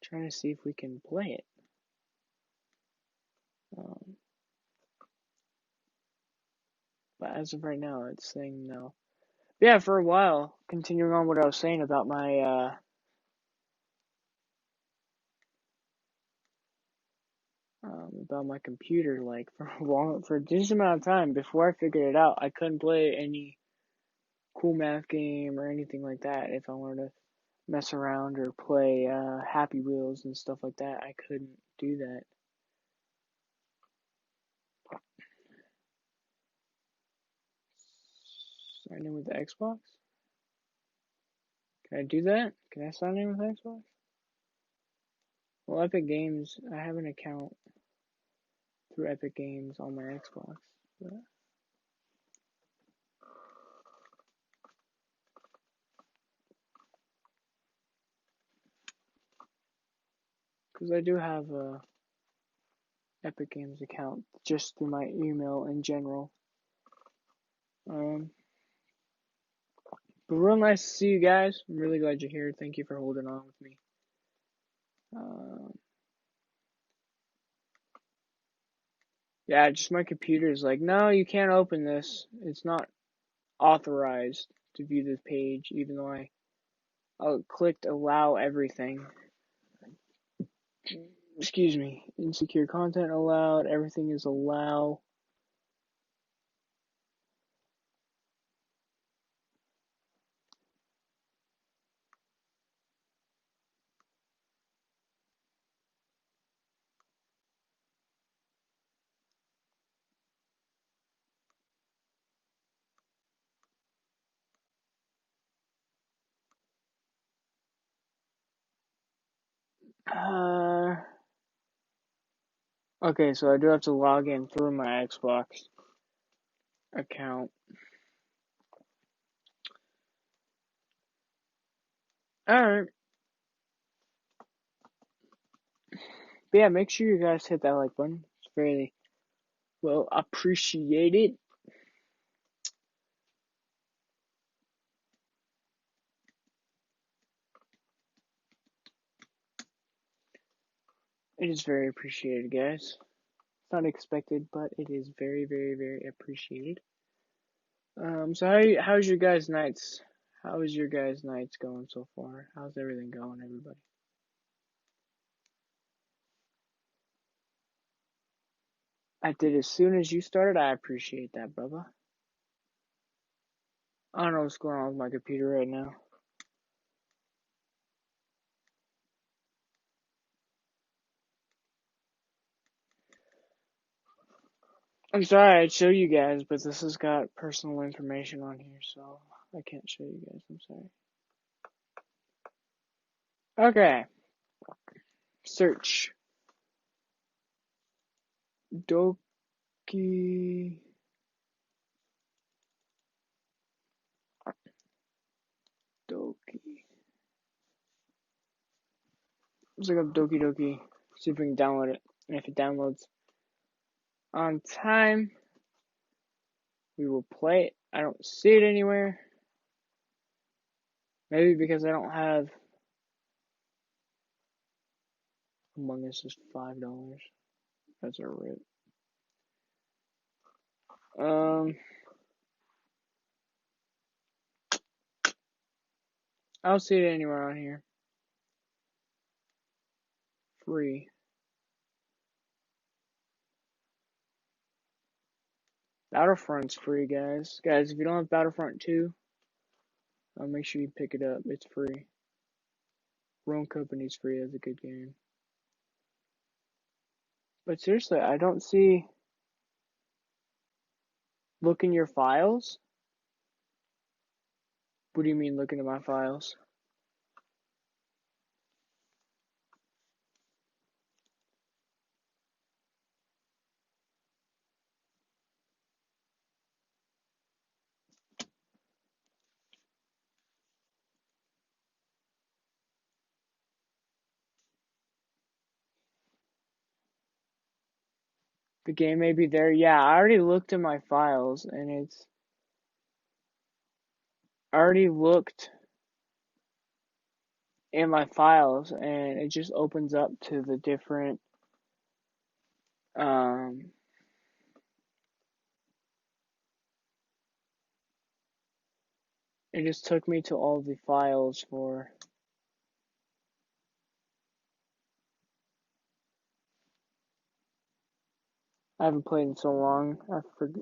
trying to see if we can play it. But as of right now, it's saying no. But yeah, for a while, continuing on what I was saying about my, computer, like, for a decent amount of time, before I figured it out, I couldn't play any cool math game or anything like that. If I wanted to mess around or play, Happy Wheels and stuff like that, I couldn't do that. Sign in with the Xbox? Can I do that? Can I sign in with Xbox? Well, Epic Games, I have an account through Epic Games on my Xbox. Because I do have a Epic Games account just through my email in general. But real nice to see you guys. I'm really glad you're here. Thank you for holding on with me. Yeah, just my computer is like, no, you can't open this. It's not authorized to view this page, even though I clicked allow everything. Excuse me. Insecure content allowed. Everything is allow. Okay, so I do have to log in through my Xbox account. Alright. But yeah, make sure you guys hit that like button. It's very well appreciated. It is very appreciated, guys. It's not expected, but it is very, very, very appreciated. So how's your guys' nights? How is your guys' nights going so far? How's everything going, everybody? I did as soon as you started. I appreciate that, brother. I don't know what's going on with my computer right now. I'm sorry I'd show you guys, but this has got personal information on here, so I can't show you guys. I'm sorry. Okay. Search. Doki. Let's look up Doki Doki. See if we can download it. And if it downloads on time, we will play it. I don't see it anywhere. Maybe because I don't have Among Us is $5. That's a rip. I don't see it anywhere on here. Free. Battlefront's free, guys. Guys, if you don't have Battlefront 2, make sure you pick it up. It's free. Rome Company's free. That's a good game. But seriously, I don't see... Look in your files? What do you mean, look into my files? The game may be there. Yeah, I already looked in my files, and it's... I already looked in my files, and it just opens up to the different... It just took me to all the files for... I haven't played in so long,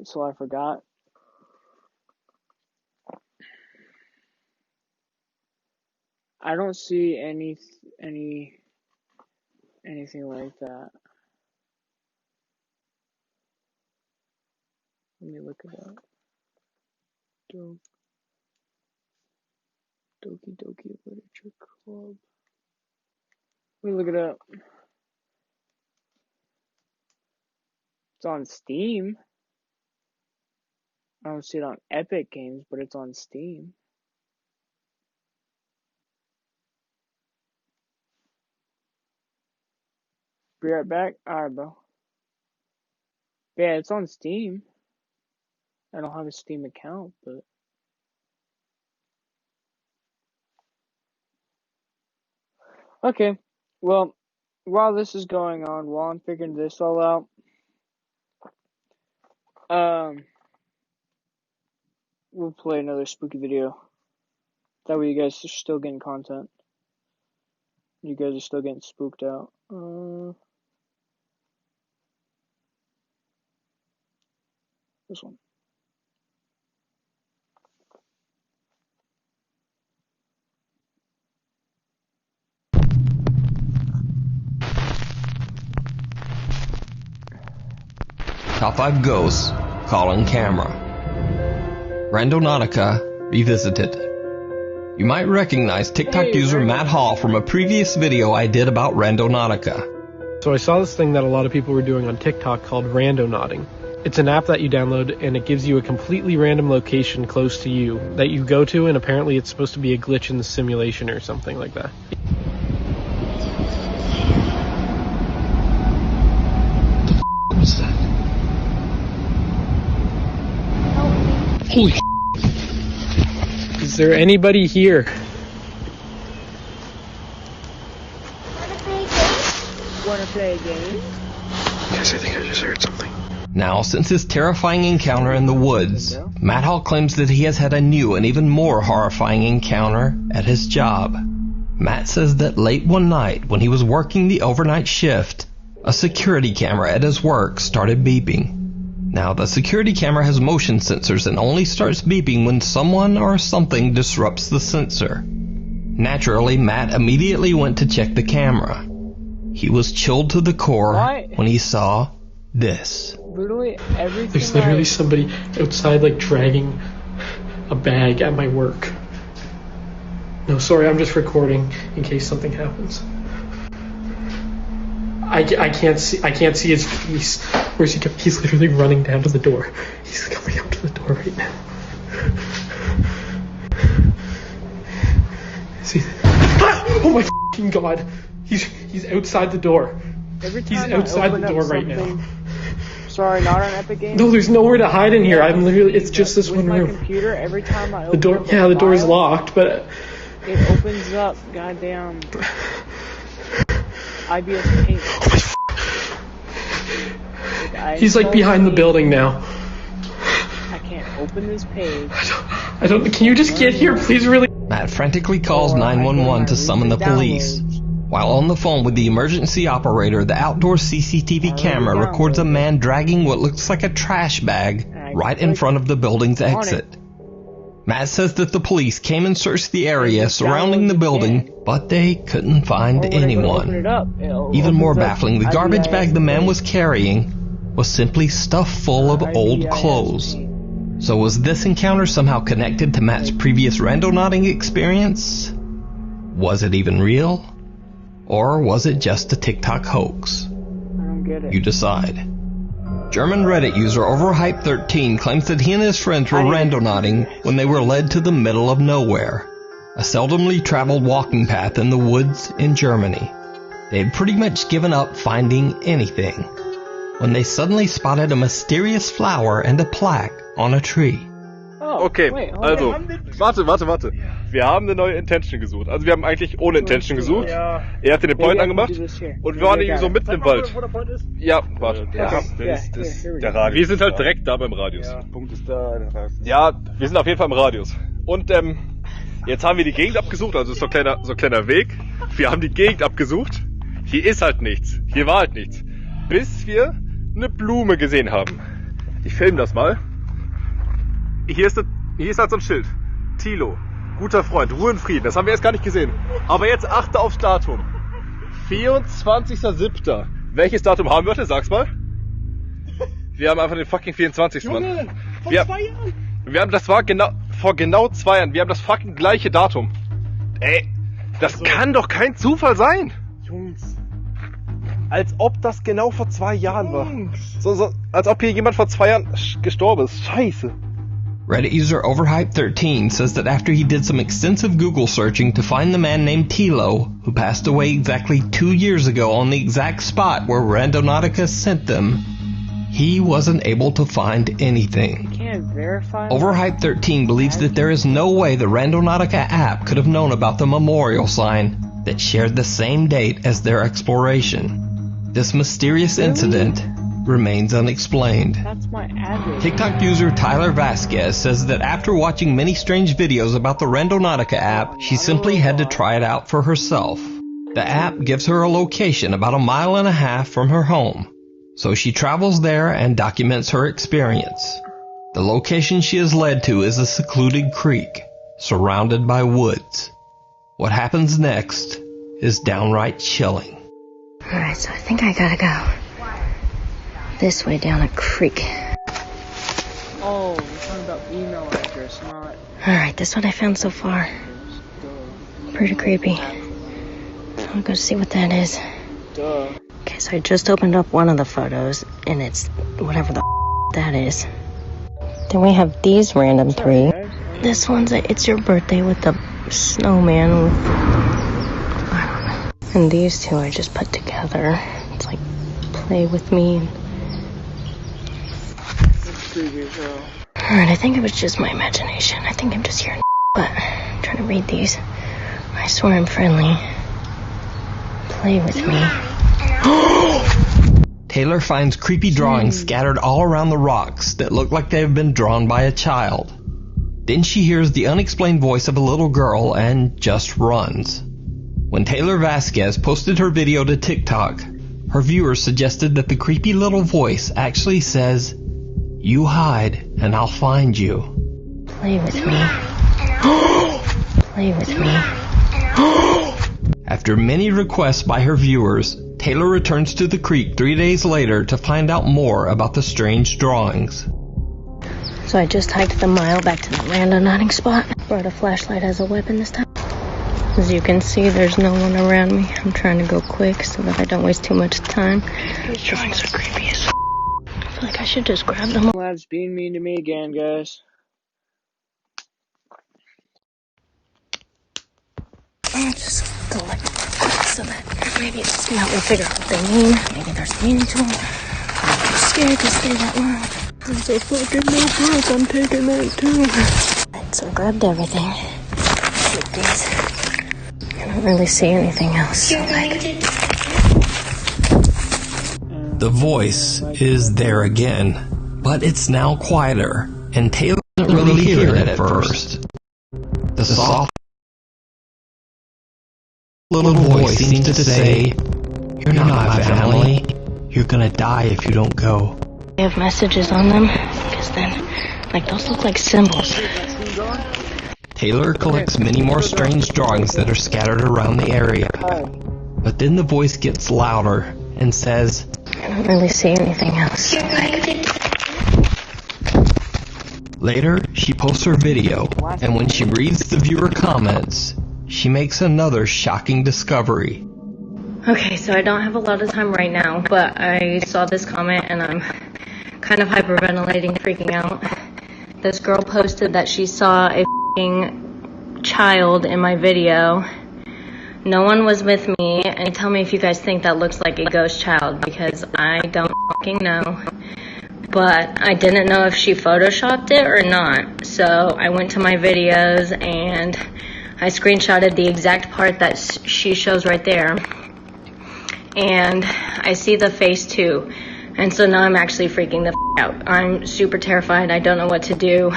so I forgot. I don't see anything like that. Let me look it up. Doki Doki Literature Club. Let me look it up. It's on Steam. I don't see it on Epic Games, but it's on Steam. Be right back. Alright, bro. Yeah, it's on Steam. I don't have a Steam account, but... Okay. Well, while this is going on, while I'm figuring this all out, we'll play another spooky video. That way you guys are still getting content. You guys are still getting spooked out. This one. Top 5 Ghosts, Calling Camera. Randonautica Revisited. You might recognize TikTok user Matt Hall from a previous video I did about Randonautica. So I saw this thing that a lot of people were doing on TikTok called Randonauting. It's an app that you download and it gives you a completely random location close to you that you go to, and apparently it's supposed to be a glitch in the simulation or something like that. What was that? Holy shit. Is there anybody here? Wanna play a game? Yes, I think I just heard something. Now, since his terrifying encounter in the woods, Matt Hall claims that he has had a new and even more horrifying encounter at his job. Matt says that late one night, when he was working the overnight shift, a security camera at his work started beeping. Now, the security camera has motion sensors and only starts beeping when someone or something disrupts the sensor. Naturally, Matt immediately went to check the camera. He was chilled to the core when he saw this. Literally everything. There's literally somebody outside, like, dragging a bag at my work. No, sorry, I'm just recording in case something happens. I can't see his face. Where's he going? He's literally running down to the door. He's coming out to the door right now. See? Oh my fucking god! He's outside the door. He's outside the door right now. Sorry, not on Epic Games. No, there's nowhere to hide in here. I'm literally. It's just this one room. My computer, every time I open the door. Yeah, the door is locked, but it opens up. Goddamn. IBS Paint. He's like behind the building now. I can't open this page. I don't. Can you just get here, please? Really? Matt frantically calls 911 to summon the police. While on the phone with the emergency operator, the outdoor CCTV camera records a man dragging what looks like a trash bag right in front of the building's exit. Matt says that the police came and searched the area surrounding the building, but they couldn't find anyone. Even more baffling, the garbage bag the man was carrying was simply stuffed full of old clothes. So was this encounter somehow connected to Matt's previous randonauting experience? Was it even real? Or was it just a TikTok hoax? I don't get it. You decide. German Reddit user Overhype13 claims that he and his friends were randonauting when they were led to the middle of nowhere, a seldomly traveled walking path in the woods in Germany. They had pretty much given up finding anything when they suddenly spotted a mysterious flower and a plaque on a tree. Okay, also, warte. Wir haben eine neue Intention gesucht. Also wir haben eigentlich ohne Intention gesucht. Er hat den Point angemacht und wir waren irgendwie so mitten im Wald. Ja, warte. Das ist der Radius. Wir sind halt direkt da beim Radius. Ja, Punkt ist da. Ja, wir sind auf jeden Fall im Radius. Und jetzt haben wir die Gegend abgesucht, also ist so ein kleiner Weg. Wir haben die Gegend abgesucht. Hier ist halt nichts. Hier war halt nichts. Bis wir eine Blume gesehen haben. Ich filme das mal. Hier ist halt so ein Schild. Thilo, guter Freund, Ruhe und Frieden. Das haben wir jetzt gar nicht gesehen. Aber jetzt achte aufs Datum. 24.07. Welches Datum haben wir heute? Sag's mal. Wir haben einfach den fucking 24. Mann. Vor 2 Jahren. Das war vor genau 2 Jahren. Wir haben das fucking gleiche Datum. Ey, das kann doch kein Zufall sein. Jungs. Als ob das genau vor 2 Jahren war. So, als ob hier jemand vor 2 Jahren gestorben ist. Scheiße. Reddit user Overhype13 says that after he did some extensive Google searching to find the man named Thilo, who passed away exactly 2 years ago on the exact spot where Randonautica sent them, he wasn't able to find anything. Can't verify. Overhype13 believes that there is no way the Randonautica app could have known about the memorial sign that shared the same date as their exploration. This mysterious incident remains unexplained. That's my address. TikTok user Tyler Vasquez says that after watching many strange videos about the Randonautica app, she simply had to try it out for herself. The app gives her a location about 1.5 miles from her home, so she travels there and documents her experience. The location she is led to is a secluded creek, surrounded by woods. What happens next is downright chilling. Alright, so I think I gotta go this way down a creek. Oh, we're talking about email address, not... Alright, this one I found so far. pretty creepy. I'll go see what that is. Duh. Okay, so I just opened up one of the photos, and it's whatever the that is. Then we have these random three. This one's it's your birthday with the snowman with, I don't know. And these two I just put together. It's like, play with me. Alright, I think it was just my imagination. I think I'm just hearing but I'm trying to read these. I swear I'm friendly. Play with me. Taylor finds creepy drawings scattered all around the rocks that look like they have been drawn by a child. Then she hears the unexplained voice of a little girl and just runs. When Taylor Vasquez posted her video to TikTok, her viewers suggested that the creepy little voice actually says, "You hide and I'll find you." Play with me. Play with me. After many requests by her viewers, Taylor returns to the creek 3 days later to find out more about the strange drawings. So I just hiked the mile back to the randonauting spot. Brought a flashlight as a weapon this time. As you can see, there's no one around me. I'm trying to go quick so that I don't waste too much time. These drawings are creepy as I feel like I should just grab them. Lab's being mean to me again, guys. I'll just go like so that maybe this can help me figure out what they mean. Maybe there's meaning to them. I'm too scared to stay that long. There's a fucking notebook. I'm taking that too. Right, so I grabbed everything. Keep these. I don't really see anything else. So The voice is there again, but it's now quieter, and Taylor didn't really hear it at first. The soft little voice seems to say, "You're not my family. You're gonna die if you don't go." They have messages on them, because then, like, those look like symbols. Taylor collects many more strange drawings that are scattered around the area. But then the voice gets louder and says, I don't really see anything else. Later, she posts her video, and when she reads the viewer comments, she makes another shocking discovery. Okay, so I don't have a lot of time right now, but I saw this comment and I'm kind of hyperventilating, freaking out. This girl posted that she saw a f***ing child in my video. No one was with me, and tell me if you guys think that looks like a ghost child, because I don't f***ing know. But I didn't know if she photoshopped it or not, so I went to my videos and I screenshotted the exact part that she shows right there. And I see the face too. And so now I'm actually freaking the f*** out. I'm super terrified. I don't know what to do.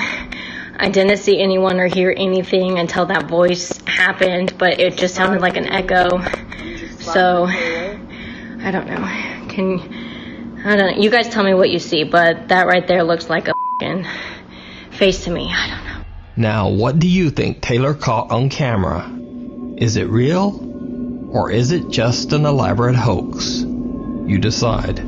I didn't see anyone or hear anything until that voice happened, but it just sounded like an echo. So, I don't know. I don't know. You guys tell me what you see, but that right there looks like a f***ing face to me. I don't know. Now, what do you think Taylor caught on camera? Is it real? Or is it just an elaborate hoax? You decide.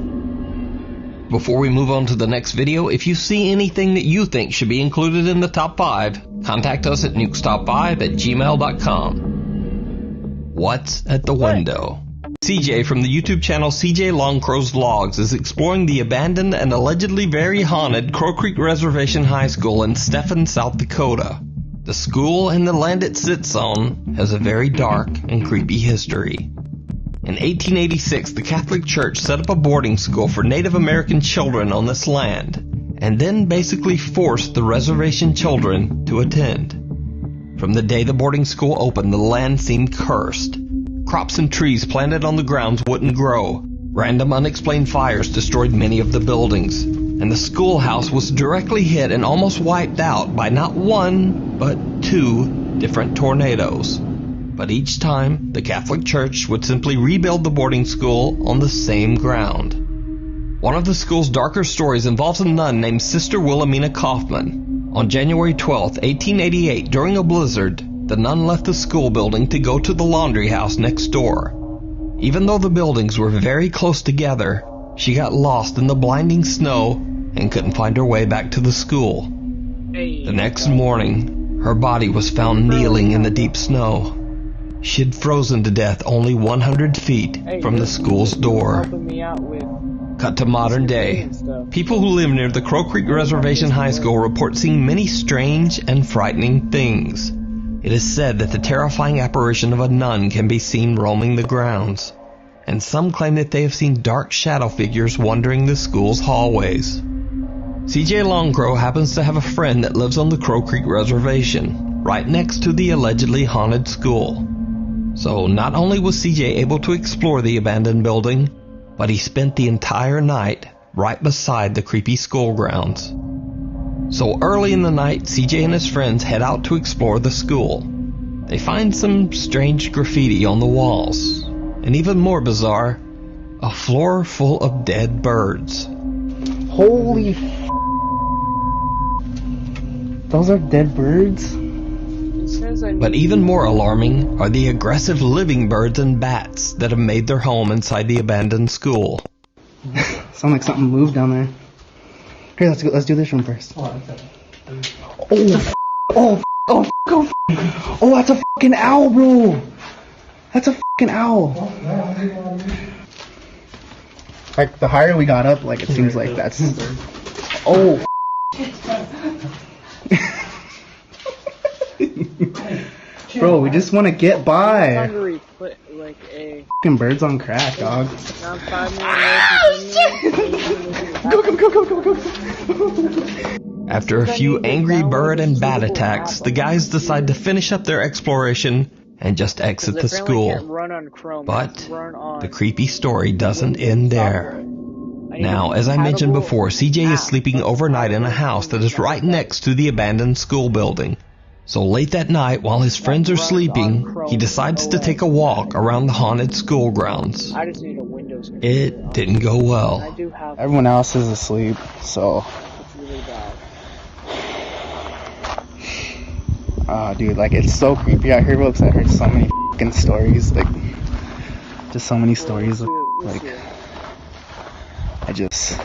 Before we move on to the next video, if you see anything that you think should be included in the top 5, contact us at nukestop5@gmail.com. What's at the window? CJ from the YouTube channel CJ Longcrow's Vlogs is exploring the abandoned and allegedly very haunted Crow Creek Reservation High School in Stephan, South Dakota. The school and the land it sits on has a very dark and creepy history. In 1886, the Catholic Church set up a boarding school for Native American children on this land, and then basically forced the reservation children to attend. From the day the boarding school opened, the land seemed cursed. Crops and trees planted on the grounds wouldn't grow. Random unexplained fires destroyed many of the buildings, and the schoolhouse was directly hit and almost wiped out by not one, but 2 different tornadoes. But each time, the Catholic Church would simply rebuild the boarding school on the same ground. One of the school's darker stories involves a nun named Sister Wilhelmina Kaufman. On January 12, 1888, during a blizzard, the nun left the school building to go to the laundry house next door. Even though the buildings were very close together, she got lost in the blinding snow and couldn't find her way back to the school. The next morning, her body was found kneeling in the deep snow. She had frozen to death only 100 feet from the school's door. Cut to modern day. People who live near the Crow Creek Reservation High School report seeing many strange and frightening things. It is said that the terrifying apparition of a nun can be seen roaming the grounds, and some claim that they have seen dark shadow figures wandering the school's hallways. CJ Longcrow happens to have a friend that lives on the Crow Creek Reservation, right next to the allegedly haunted school. So not only was CJ able to explore the abandoned building, but he spent the entire night right beside the creepy school grounds. So early in the night, CJ and his friends head out to explore the school. They find some strange graffiti on the walls, and even more bizarre, a floor full of dead birds. Holy those are dead birds? But even more alarming are the aggressive living birds and bats that have made their home inside the abandoned school. Sound like something moved down there. Here, let's do this one first. Oh, that's a fucking owl, bro. That's a fucking owl. Like, the higher we got up, like, it seems like that's... Oh, bro, we just want to get by. Fucking birds on crack, dog. After a few angry bird and bat attacks, the guys decide to finish up their exploration and just exit the school. But the creepy story doesn't end there. Now, as I mentioned before, CJ is sleeping overnight in a house that is right next to the abandoned school building. So late that night, while his friends are sleeping, he decides to take a walk around the haunted school grounds. It didn't go well. Everyone else is asleep, so... dude, like, it's so creepy out here, because I heard so many fucking stories, like, just so many stories of, like, I just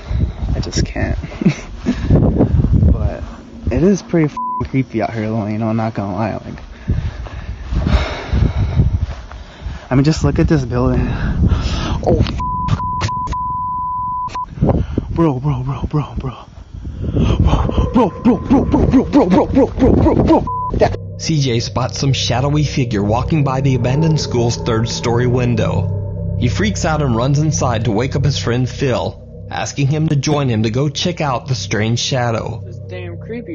can't. But it is pretty fucking creepy out here, though, you know, not gonna lie, like, I mean, just look at this building. Oh, bro. CJ spots some shadowy figure walking by the abandoned school's third-story window. He freaks out and runs inside to wake up his friend Phil, asking him to join him to go check out the strange shadow.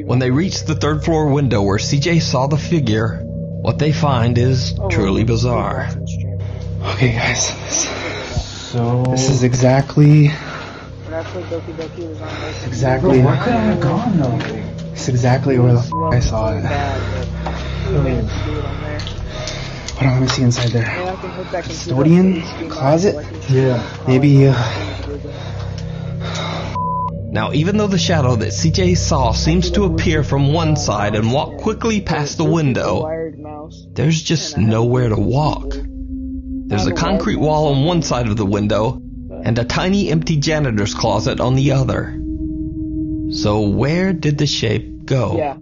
When they reach the third-floor window where CJ saw the figure, what they find is truly bizarre. Okay, guys, this is exactly... Exactly. Bro, where could I have gone though? It's exactly where the I saw it. Hold on, let me see inside there. Custodian? Closet? Yeah. Maybe, Now, even though the shadow that CJ saw seems to appear from one side and walk quickly past the window, there's just nowhere to walk. There's a concrete wall on one side of the window, and a tiny empty janitor's closet on the other. So where did the shape go?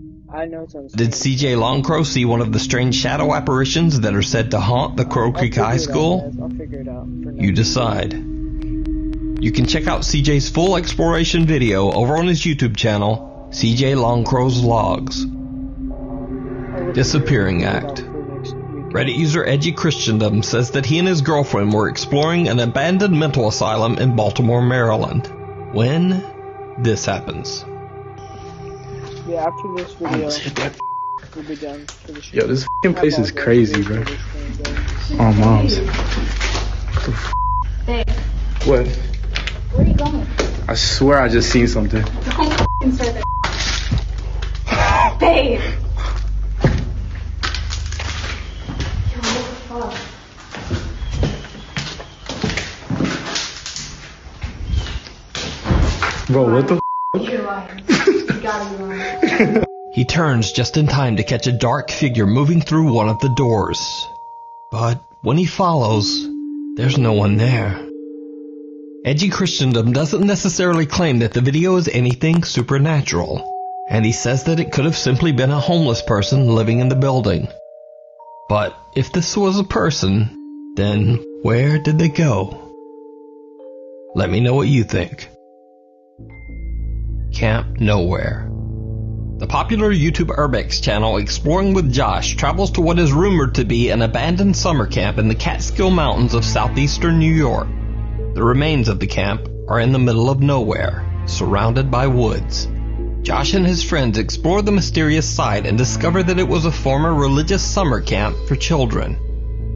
Did CJ Longcrow see one of the strange shadow apparitions that are said to haunt the Crow Creek High School? You decide. You can check out CJ's full exploration video over on his YouTube channel, CJ Longcrow's Logs. Disappearing Act. Reddit user Edgy Christendom says that he and his girlfriend were exploring an abandoned mental asylum in Baltimore, Maryland, when this happens. Yeah, after this video, we'll be done for the show. Yo, this f***ing place is crazy, bro. Oh, moms. Babe, What? where are you going? I swear I just seen something. Don't f***ing start that. Babe! Bro, what the f***? You're lying. You gotta be lying. He turns just in time to catch a dark figure moving through one of the doors. But when he follows, there's no one there. Edgy Christendom doesn't necessarily claim that the video is anything supernatural, and he says that it could have simply been a homeless person living in the building. But if this was a person, then where did they go? Let me know what you think. Camp Nowhere. The popular YouTube Urbex channel Exploring with Josh travels to what is rumored to be an abandoned summer camp in the Catskill Mountains of southeastern New York. The remains of the camp are in the middle of nowhere, surrounded by woods. Josh and his friends explore the mysterious site and discover that it was a former religious summer camp for children.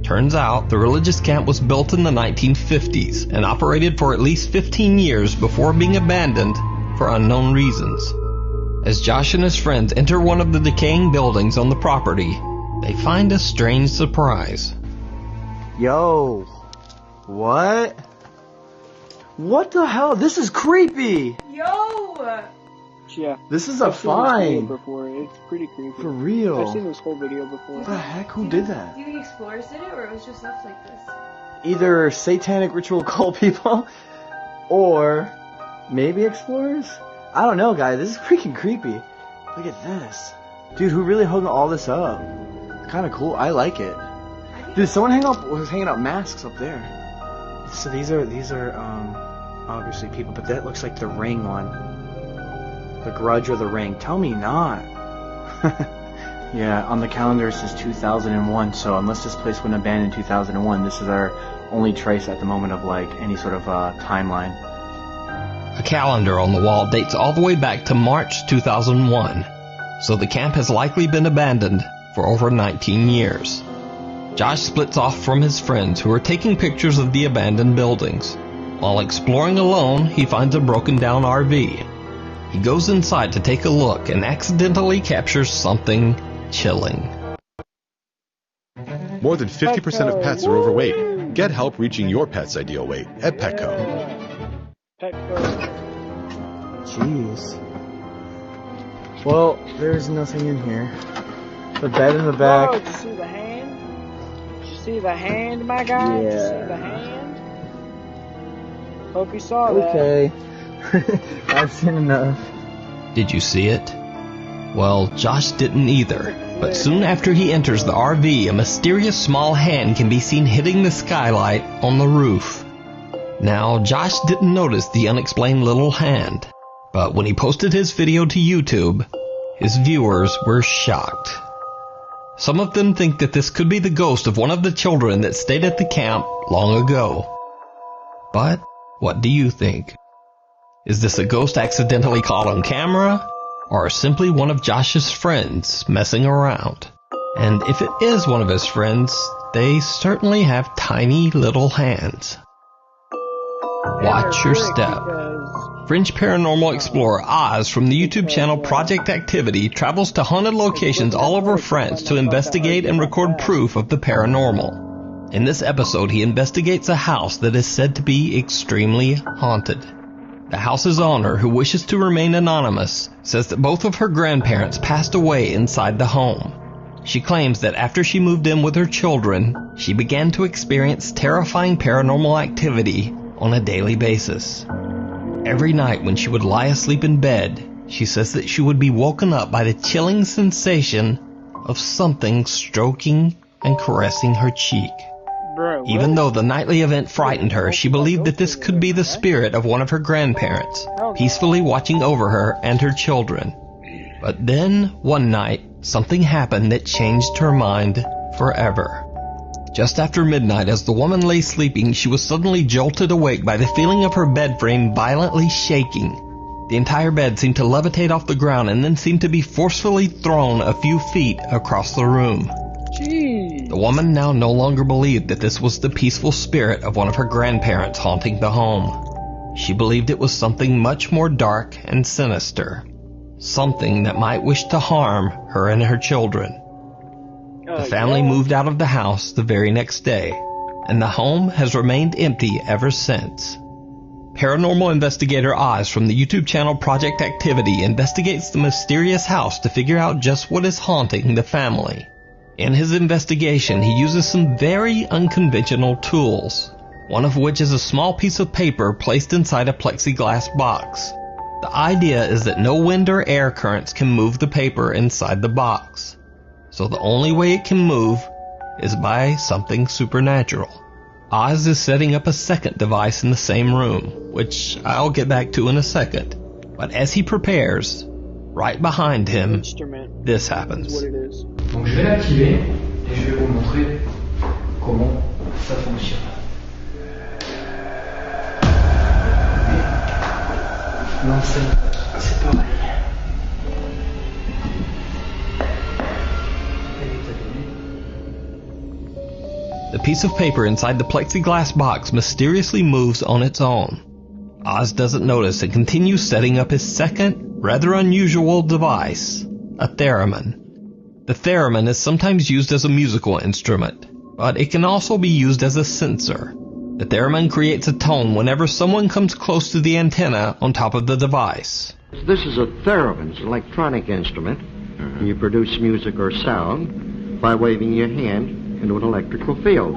Turns out the religious camp was built in the 1950s and operated for at least 15 years before being abandoned for unknown reasons. As Josh and his friends enter one of the decaying buildings on the property, they find a strange surprise. Yo, what? What the hell? This is creepy! Yo! Yeah. This is a find. Before. It's pretty creepy. For real. I've seen this whole video before. What the heck? Who did that? Do you think explorers did it, or it was just left like this? Either satanic ritual cult people, or maybe explorers? I don't know, guys. This is freaking creepy. Look at this. Dude, who really hung all this up? Kind of cool. I like it. Dude, someone was hanging up masks up there. So these are obviously people, but that looks like the Ring one. The Grudge or the Ring. Tell me not. Yeah, on the calendar it says 2001, so unless this place went abandoned in 2001, this is our only trace at the moment of like any sort of timeline. A calendar on the wall dates all the way back to March 2001, so the camp has likely been abandoned for over 19 years. Josh splits off from his friends who are taking pictures of the abandoned buildings. While exploring alone, he finds a broken down RV. He goes inside to take a look and accidentally captures something chilling. More than 50% of pets are overweight. Get help reaching your pet's ideal weight at Petco. Jeez. Well, there's nothing in here. The bed in the back. Oh, did you see the hand? Did you see the hand, my guy? Yeah. Did you see the hand? Hope you saw that. Okay. I've seen enough. Did you see it? Well, Josh didn't either. But soon after he enters the RV, a mysterious small hand can be seen hitting the skylight on the roof. Now, Josh didn't notice the unexplained little hand, but when he posted his video to YouTube, his viewers were shocked. Some of them think that this could be the ghost of one of the children that stayed at the camp long ago. But what do you think? Is this a ghost accidentally caught on camera, or simply one of Josh's friends messing around? And if it is one of his friends, they certainly have tiny little hands. Watch your step. French paranormal explorer Oz from the YouTube channel Project Activity travels to haunted locations all over France to investigate and record proof of the paranormal. In this episode, he investigates a house that is said to be extremely haunted. The house's owner, who wishes to remain anonymous, says that both of her grandparents passed away inside the home. She claims that after she moved in with her children, she began to experience terrifying paranormal activity on a daily basis. Every night when she would lie asleep in bed, she says that she would be woken up by the chilling sensation of something stroking and caressing her cheek. Even though the nightly event frightened her, she believed that this could be the spirit of one of her grandparents, peacefully watching over her and her children. But then, one night, something happened that changed her mind forever. Just after midnight, as the woman lay sleeping, she was suddenly jolted awake by the feeling of her bed frame violently shaking. The entire bed seemed to levitate off the ground and then seemed to be forcefully thrown a few feet across the room. Jeez. The woman now no longer believed that this was the peaceful spirit of one of her grandparents haunting the home. She believed it was something much more dark and sinister. Something that might wish to harm her and her children. The family moved out of the house the very next day, and the home has remained empty ever since. Paranormal investigator Oz from the YouTube channel Project Activity investigates the mysterious house to figure out just what is haunting the family. In his investigation, he uses some very unconventional tools, one of which is a small piece of paper placed inside a plexiglass box. The idea is that no wind or air currents can move the paper inside the box, so the only way it can move is by something supernatural. Oz is setting up a second device in the same room, which I'll get back to in a second. But as he prepares, right behind him, this happens. Donc je vais l'activer et je vais vous montrer comment ça fonctionne. L'enceinte, c'est pareil. The piece of paper inside the plexiglass box mysteriously moves on its own. Oz doesn't notice and continues setting up his second, rather unusual device, a theremin. The theremin is sometimes used as a musical instrument, but it can also be used as a sensor. The theremin creates a tone whenever someone comes close to the antenna on top of the device. This is a theremin, it's an electronic instrument, and you produce music or sound by waving your hand into an electrical field.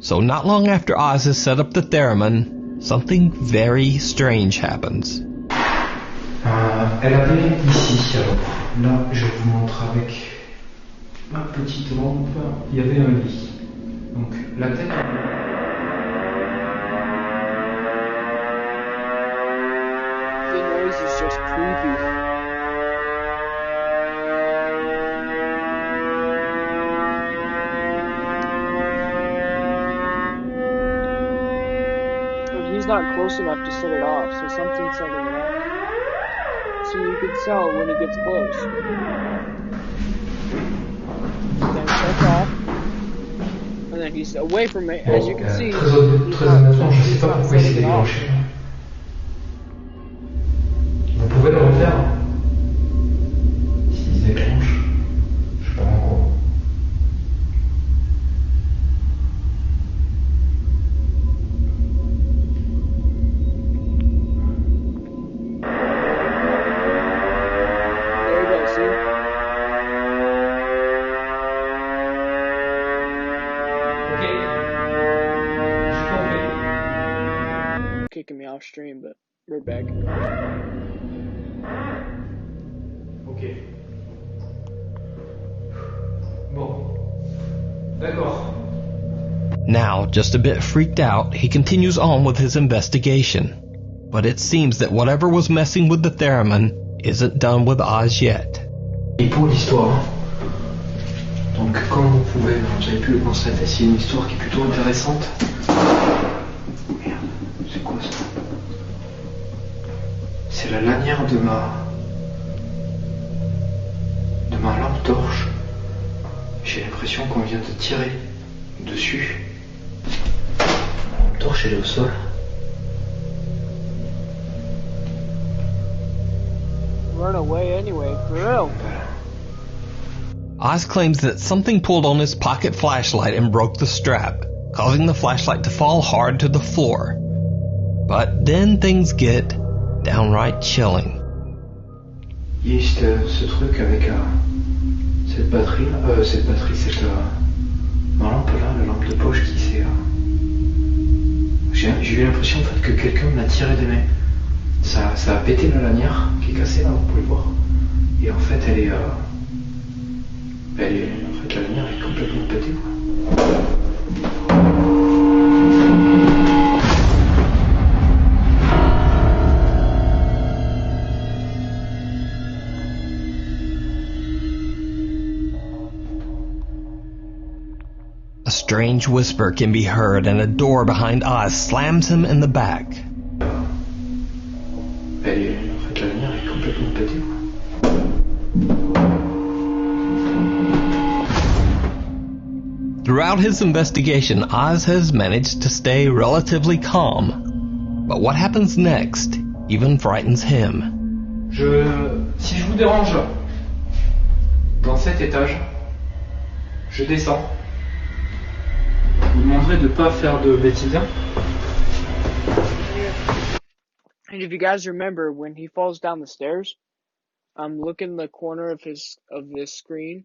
So not long after Oz has set up the theremin, something very strange happens. Elle avait ici, alors là je vous montre avec ma petite lampe, il y avait un lit. Donc la tête... The noise is just creepy. He's not close enough to set it off, so something's setting it off. So you can tell when he gets close. Then shuts off, and then he's away from it. As you can see, he's not setting it off. Vous pouvez le refaire s'il se déclenche. Je sais pas encore. Kicking me off stream, but we're back. Ok. Bon. D'accord. Now, just a bit freaked out, he continues on with his investigation. But it seems that whatever was messing with the theremin isn't done with Oz yet. Et pour l'histoire, donc comme vous pouvez, vous avez pu le constater, c'est une histoire qui est plutôt intéressante. Merde, c'est quoi ça? C'est la lanière de ma lampe torche. J'ai l'impression qu'on vient de tirer dessus. Ma lampe torche elle est au sol. Run away anyway, for real. Oz claims that something pulled on his pocket flashlight and broke the strap, causing the flashlight to fall hard to the floor. But then things get downright chilling. Il y a ce truc avec cette batterie, ma lampe là, la lampe de poche qui s'est... J'ai eu l'impression en fait que quelqu'un me l'a tiré des mains. Ça a pété la lanière qui est cassée là, vous pouvez le voir. Et en fait elle est... en fait la lanière est complètement pétée quoi. A strange whisper can be heard and a door behind Oz slams him in the back. En fait la lanière est complètement pétée quoi. Throughout his investigation, Oz has managed to stay relatively calm. But what happens next even frightens him. Si je vous dérange dans cet étage, je descends. Je vous demanderai de ne pas faire de bêtises. And if you guys remember, when he falls down the stairs, look in the corner of this screen,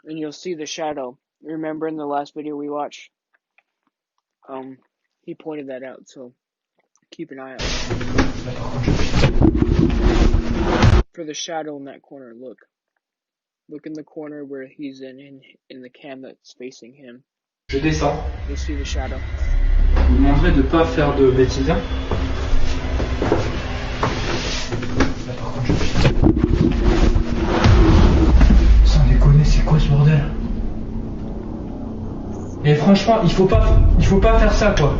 and you'll see the shadow. Remember in the last video we watched, he pointed that out, so keep an eye out for the shadow in that corner. Look, Look in the corner where he's in the cam that's facing him. Je descends. You'll see the shadow. Je vous demanderai de pas faire de bêtises. Là, par contre, sans déconner, c'est quoi ce bordel? Et franchement, il faut pas faire ça, quoi.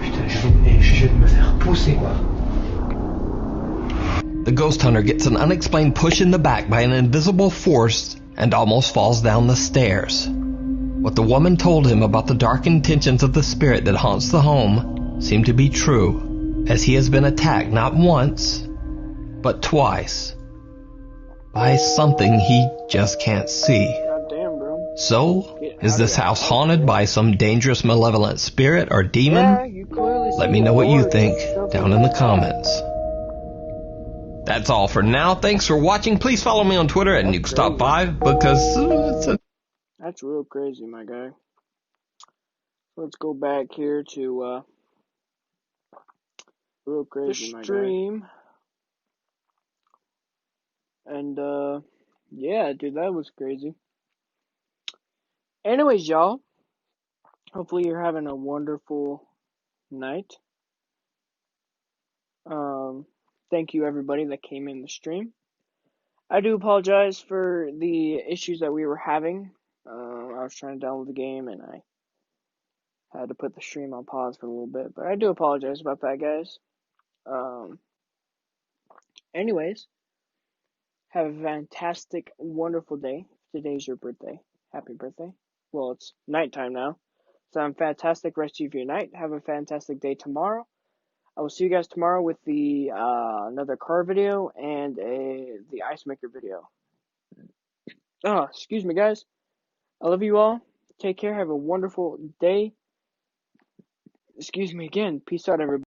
Putain, je vais me faire pousser, quoi. The ghost hunter gets an unexplained push in the back by an invisible force and almost falls down the stairs. What the woman told him about the dark intentions of the spirit that haunts the home seemed to be true, as he has been attacked not once, but twice, by something he just can't see. Goddamn, bro. So, is this house haunted by some dangerous malevolent spirit or demon? Yeah, you clearly Let me know what you think down in the comments. That's all for now. Thanks for watching. Please follow me on Twitter at NukeStop5 because that's real crazy, my guy. Let's go back here to real crazy, the stream. And yeah, dude, that was crazy. Anyways, y'all, hopefully you're having a wonderful night. Thank you everybody that came in the stream. I do apologize for the issues that we were having. I was trying to download the game and I had to put the stream on pause for a little bit, but I do apologize about that, guys. Anyways, have a fantastic, wonderful day. Today's your birthday. Happy birthday. Well, it's nighttime now. So have a fantastic rest of your night. Have a fantastic day tomorrow. I will see you guys tomorrow with the another car video and the ice maker video. Excuse me, guys. I love you all. Take care. Have a wonderful day. Excuse me again. Peace out, everybody.